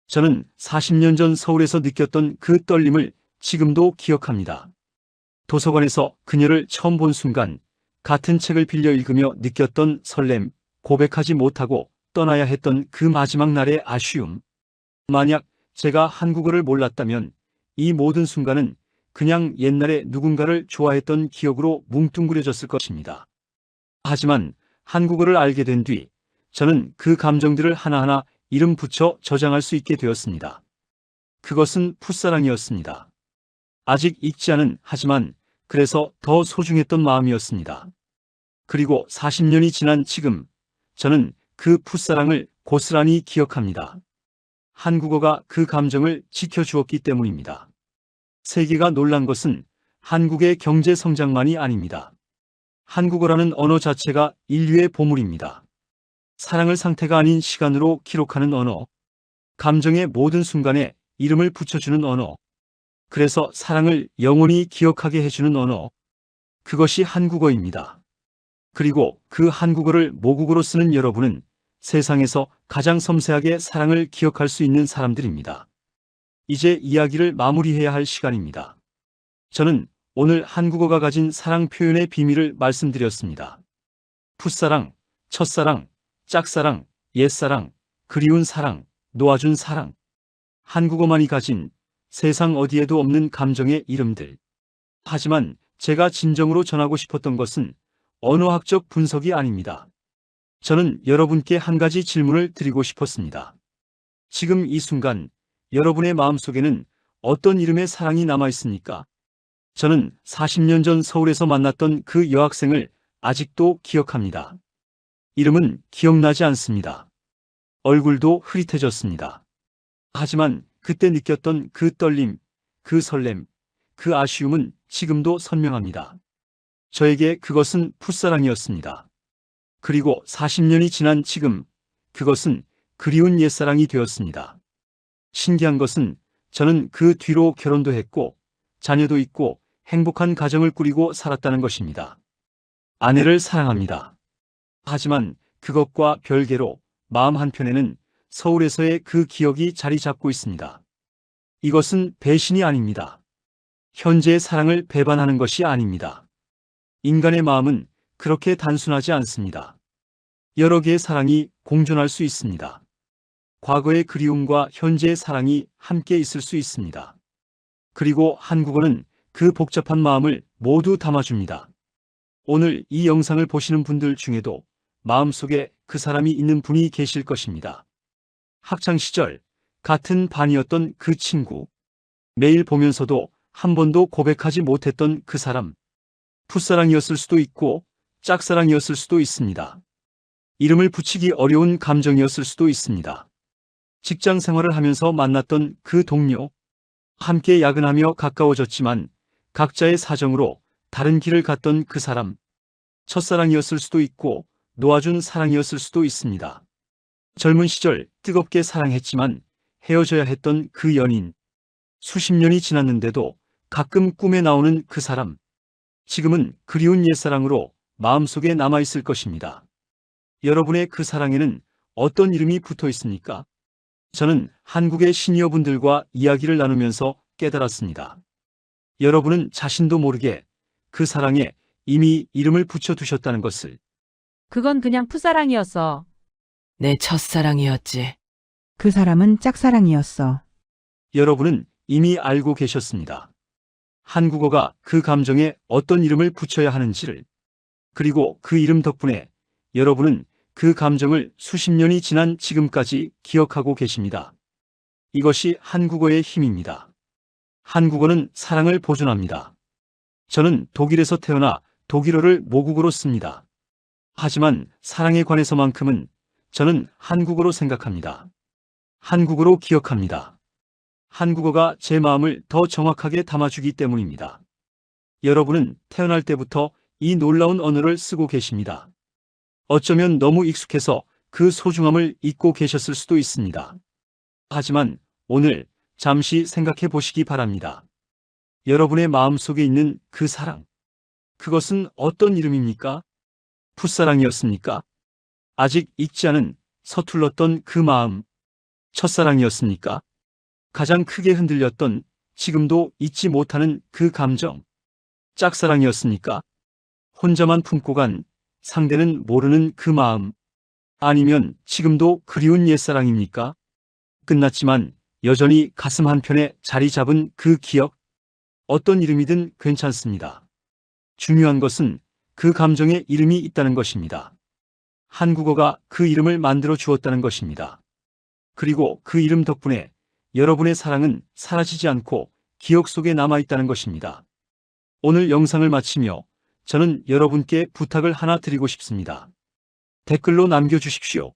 저는 40년 전 서울에서 느꼈던 그 떨림을 지금도 기억합니다. 도서관에서 그녀를 처음 본 순간 같은 책을 빌려 읽으며 느꼈던 설렘, 고백하지 못하고 떠나야 했던 그 마지막 날의 아쉬움. 만약 제가 한국어를 몰랐다면 이 모든 순간은 그냥 옛날에 누군가를 좋아했던 기억으로 뭉뚱그려졌을 것입니다. 하지만 한국어를 알게 된 뒤 저는 그 감정들을 하나하나 이름 붙여 저장할 수 있게 되었습니다. 그것은 풋사랑이었습니다. 아직 잊지 않은 하지만 그래서 더 소중했던 마음이었습니다. 그리고 40년이 지난 지금 저는 그 풋사랑을 고스란히 기억합니다. 한국어가 그 감정을 지켜주었기 때문입니다. 세계가 놀란 것은 한국의 경제 성장만이 아닙니다. 한국어라는 언어 자체가 인류의 보물입니다. 사랑을 상태가 아닌 시간으로 기록하는 언어, 감정의 모든 순간에 이름을 붙여주는 언어, 그래서 사랑을 영원히 기억하게 해주는 언어, 그것이 한국어입니다. 그리고 그 한국어를 모국어로 쓰는 여러분은 세상에서 가장 섬세하게 사랑을 기억할 수 있는 사람들입니다. 이제 이야기를 마무리해야 할 시간입니다. 저는 오늘 한국어가 가진 사랑 표현의 비밀을 말씀드렸습니다. 풋사랑, 첫사랑, 짝사랑, 옛사랑, 그리운 사랑, 놓아준 사랑. 한국어만이 가진 세상 어디에도 없는 감정의 이름들. 하지만 제가 진정으로 전하고 싶었던 것은 언어학적 분석이 아닙니다. 저는 여러분께 한 가지 질문을 드리고 싶었습니다. 지금 이 순간 여러분의 마음속에는 어떤 이름의 사랑이 남아 있습니까? 저는 40년 전 서울에서 만났던 그 여학생을 아직도 기억합니다. 이름은 기억나지 않습니다. 얼굴도 흐릿해졌습니다. 하지만 그때 느꼈던 그 떨림, 그 설렘, 그 아쉬움은 지금도 선명합니다. 저에게 그것은 풋사랑이었습니다. 그리고 40년이 지난 지금 그것은 그리운 옛사랑이 되었습니다. 신기한 것은 저는 그 뒤로 결혼도 했고 자녀도 있고 행복한 가정을 꾸리고 살았다는 것입니다. 아내를 사랑합니다. 하지만 그것과 별개로 마음 한편에는 서울에서의 그 기억이 자리 잡고 있습니다. 이것은 배신이 아닙니다. 현재의 사랑을 배반하는 것이 아닙니다. 인간의 마음은 그렇게 단순하지 않습니다. 여러 개의 사랑이 공존할 수 있습니다. 과거의 그리움과 현재의 사랑이 함께 있을 수 있습니다. 그리고 한국어는 그 복잡한 마음을 모두 담아줍니다. 오늘 이 영상을 보시는 분들 중에도 마음속에 그 사람이 있는 분이 계실 것입니다. 학창시절 같은 반이었던 그 친구, 매일 보면서도 한 번도 고백하지 못했던 그 사람, 풋사랑이었을 수도 있고 짝사랑이었을 수도 있습니다. 이름을 붙이기 어려운 감정이었을 수도 있습니다. 직장 생활을 하면서 만났던 그 동료, 함께 야근하며 가까워졌지만 각자의 사정으로 다른 길을 갔던 그 사람, 첫사랑이었을 수도 있고 놓아준 사랑이었을 수도 있습니다. 젊은 시절 뜨겁게 사랑했지만 헤어져야 했던 그 연인, 수십 년이 지났는데도 가끔 꿈에 나오는 그 사람, 지금은 그리운 옛사랑으로 마음속에 남아있을 것입니다. 여러분의 그 사랑에는 어떤 이름이 붙어 있습니까? 저는 한국의 시니어분들과 이야기를 나누면서 깨달았습니다. 여러분은 자신도 모르게 그 사랑에 이미 이름을 붙여두셨다는 것을. 그건 그냥 풋사랑이었어. 내 첫사랑이었지. 그 사람은 짝사랑이었어. 여러분은 이미 알고 계셨습니다. 한국어가 그 감정에 어떤 이름을 붙여야 하는지를. 그리고 그 이름 덕분에 여러분은 그 감정을 수십 년이 지난 지금까지 기억하고 계십니다. 이것이 한국어의 힘입니다. 한국어는 사랑을 보존합니다. 저는 독일에서 태어나 독일어를 모국어로 씁니다. 하지만 사랑에 관해서만큼은 저는 한국어로 생각합니다. 한국어로 기억합니다. 한국어가 제 마음을 더 정확하게 담아주기 때문입니다. 여러분은 태어날 때부터 이 놀라운 언어를 쓰고 계십니다. 어쩌면 너무 익숙해서 그 소중함을 잊고 계셨을 수도 있습니다. 하지만 오늘 잠시 생각해 보시기 바랍니다. 여러분의 마음속에 있는 그 사랑, 그것은 어떤 이름입니까? 풋사랑이었습니까? 아직 잊지 않은 서툴렀던 그 마음, 첫사랑이었습니까? 가장 크게 흔들렸던 지금도 잊지 못하는 그 감정, 짝사랑이었습니까? 혼자만 품고 간 상대는 모르는 그 마음, 아니면 지금도 그리운 옛사랑입니까? 끝났지만 여전히 가슴 한편에 자리 잡은 그 기억, 어떤 이름이든 괜찮습니다. 중요한 것은 그 감정에 이름이 있다는 것입니다. 한국어가 그 이름을 만들어 주었다는 것입니다. 그리고 그 이름 덕분에 여러분의 사랑은 사라지지 않고 기억 속에 남아있다는 것입니다. 오늘 영상을 마치며 저는 여러분께 부탁을 하나 드리고 싶습니다. 댓글로 남겨주십시오.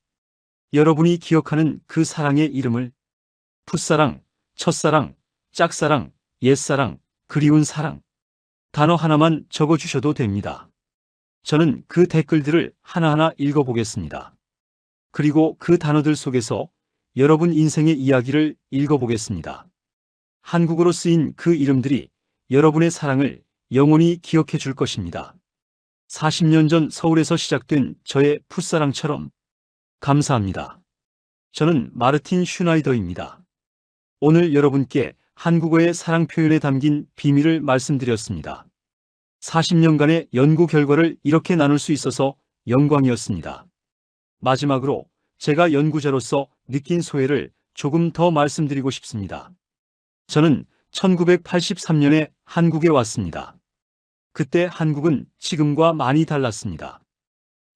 여러분이 기억하는 그 사랑의 이름을 풋사랑, 첫사랑, 짝사랑, 옛사랑, 그리운 사랑 단어 하나만 적어주셔도 됩니다. 저는 그 댓글들을 하나하나 읽어보겠습니다. 그리고 그 단어들 속에서 여러분 인생의 이야기를 읽어보겠습니다. 한국어로 쓰인 그 이름들이 여러분의 사랑을 영원히 기억해 줄 것입니다. 40년 전 서울에서 시작된 저의 풋사랑처럼. 감사합니다. 저는 마르틴 슈나이더입니다. 오늘 여러분께 한국어의 사랑 표현에 담긴 비밀을 말씀드렸습니다. 40년간의 연구 결과를 이렇게 나눌 수 있어서 영광이었습니다. 마지막으로 제가 연구자로서 느낀 소회를 조금 더 말씀드리고 싶습니다. 저는 1983년에 한국에 왔습니다. 그때 한국은 지금과 많이 달랐습니다.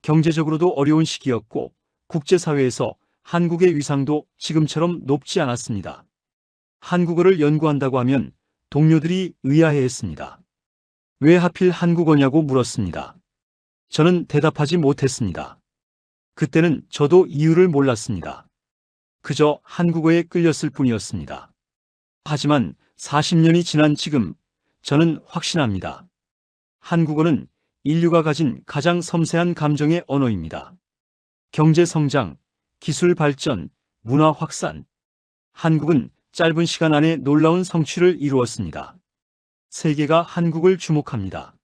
경제적으로도 어려운 시기였고 국제사회에서 한국의 위상도 지금처럼 높지 않았습니다. 한국어를 연구한다고 하면 동료들이 의아해했습니다. 왜 하필 한국어냐고 물었습니다. 저는 대답하지 못했습니다. 그때는 저도 이유를 몰랐습니다. 그저 한국어에 끌렸을 뿐이었습니다. 하지만 40년이 지난 지금 저는 확신합니다. 한국어는 인류가 가진 가장 섬세한 감정의 언어입니다. 경제 성장, 기술 발전, 문화 확산. 한국은 짧은 시간 안에 놀라운 성취를 이루었습니다. 세계가 한국을 주목합니다.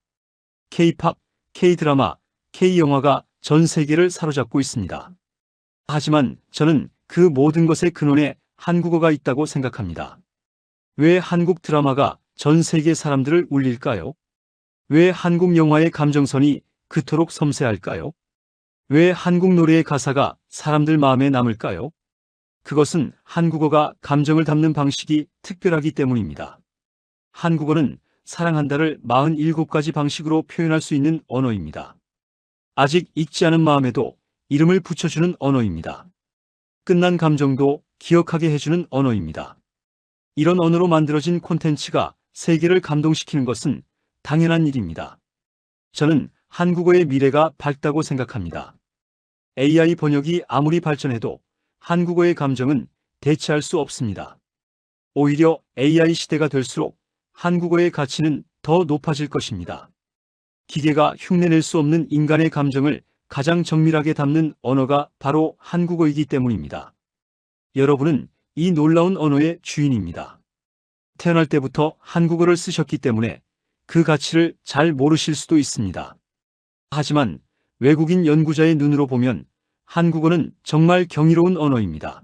K-팝, K-드라마, K-영화가 전 세계를 사로잡고 있습니다. 하지만 저는 그 모든 것의 근원에 한국어가 있다고 생각합니다. 왜 한국 드라마가 전 세계 사람들을 울릴까요? 왜 한국 영화의 감정선이 그토록 섬세할까요? 왜 한국 노래의 가사가 사람들 마음에 남을까요? 그것은 한국어가 감정을 담는 방식이 특별하기 때문입니다. 한국어는 사랑한다를 47가지 방식으로 표현할 수 있는 언어입니다. 아직 익지 않은 마음에도 이름을 붙여주는 언어입니다. 끝난 감정도 기억하게 해주는 언어입니다. 이런 언어로 만들어진 콘텐츠가 세계를 감동시키는 것은 당연한 일입니다. 저는 한국어의 미래가 밝다고 생각합니다. AI 번역이 아무리 발전해도 한국어의 감정은 대체할 수 없습니다. 오히려 AI 시대가 될수록 한국어의 가치는 더 높아질 것입니다. 기계가 흉내낼 수 없는 인간의 감정을 가장 정밀하게 담는 언어가 바로 한국어이기 때문입니다. 여러분은 이 놀라운 언어의 주인입니다. 태어날 때부터 한국어를 쓰셨기 때문에 그 가치를 잘 모르실 수도 있습니다. 하지만 외국인 연구자의 눈으로 보면 한국어는 정말 경이로운 언어입니다.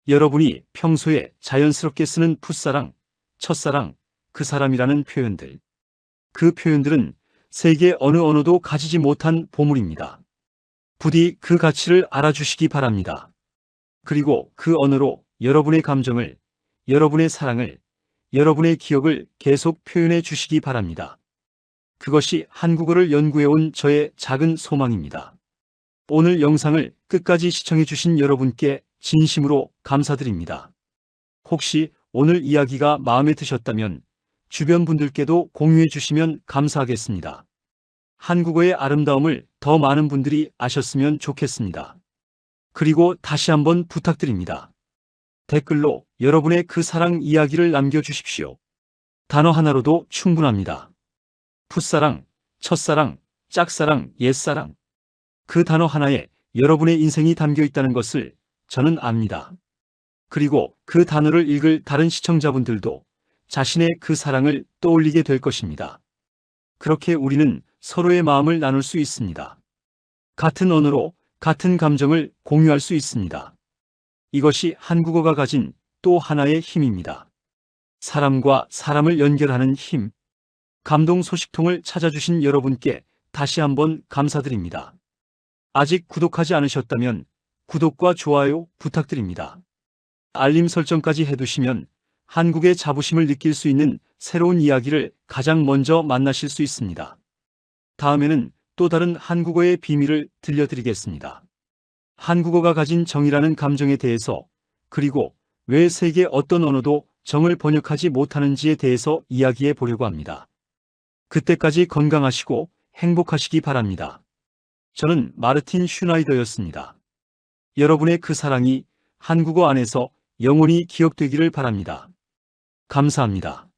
여러분이 평소에 자연스럽게 쓰는 풋사랑, 첫사랑, 그 사람이라는 표현들. 그 표현들은 세계 어느 언어도 가지지 못한 보물입니다. 부디 그 가치를 알아주시기 바랍니다. 그리고 그 언어로 여러분의 감정을, 여러분의 사랑을, 여러분의 기억을 계속 표현해 주시기 바랍니다. 그것이 한국어를 연구해온 저의 작은 소망입니다. 오늘 영상을 끝까지 시청해 주신 여러분께 진심으로 감사드립니다. 혹시 오늘 이야기가 마음에 드셨다면 주변 분들께도 공유해 주시면 감사하겠습니다. 한국어의 아름다움을 더 많은 분들이 아셨으면 좋겠습니다. 그리고 다시 한번 부탁드립니다. 댓글로 여러분의 그 사랑 이야기를 남겨주십시오. 단어 하나로도 충분합니다. 풋사랑, 첫사랑, 짝사랑, 옛사랑. 그 단어 하나에 여러분의 인생이 담겨 있다는 것을 저는 압니다. 그리고 그 단어를 읽을 다른 시청자분들도 자신의 그 사랑을 떠올리게 될 것입니다. 그렇게 우리는 서로의 마음을 나눌 수 있습니다. 같은 언어로 같은 감정을 공유할 수 있습니다. 이것이 한국어가 가진 또 하나의 힘입니다. 사람과 사람을 연결하는 힘. 감동 소식통을 찾아주신 여러분께 다시 한번 감사드립니다. 아직 구독하지 않으셨다면 구독과 좋아요 부탁드립니다. 알림 설정까지 해두시면 한국의 자부심을 느낄 수 있는 새로운 이야기를 가장 먼저 만나실 수 있습니다. 다음에는 또 다른 한국어의 비밀을 들려드리겠습니다. 한국어가 가진 정이라는 감정에 대해서 그리고 왜 세계 어떤 언어도 정을 번역하지 못하는지에 대해서 이야기해 보려고 합니다. 그때까지 건강하시고 행복하시기 바랍니다. 저는 마르틴 슈나이더였습니다. 여러분의 그 사랑이 한국어 안에서 영원히 기억되기를 바랍니다. 감사합니다.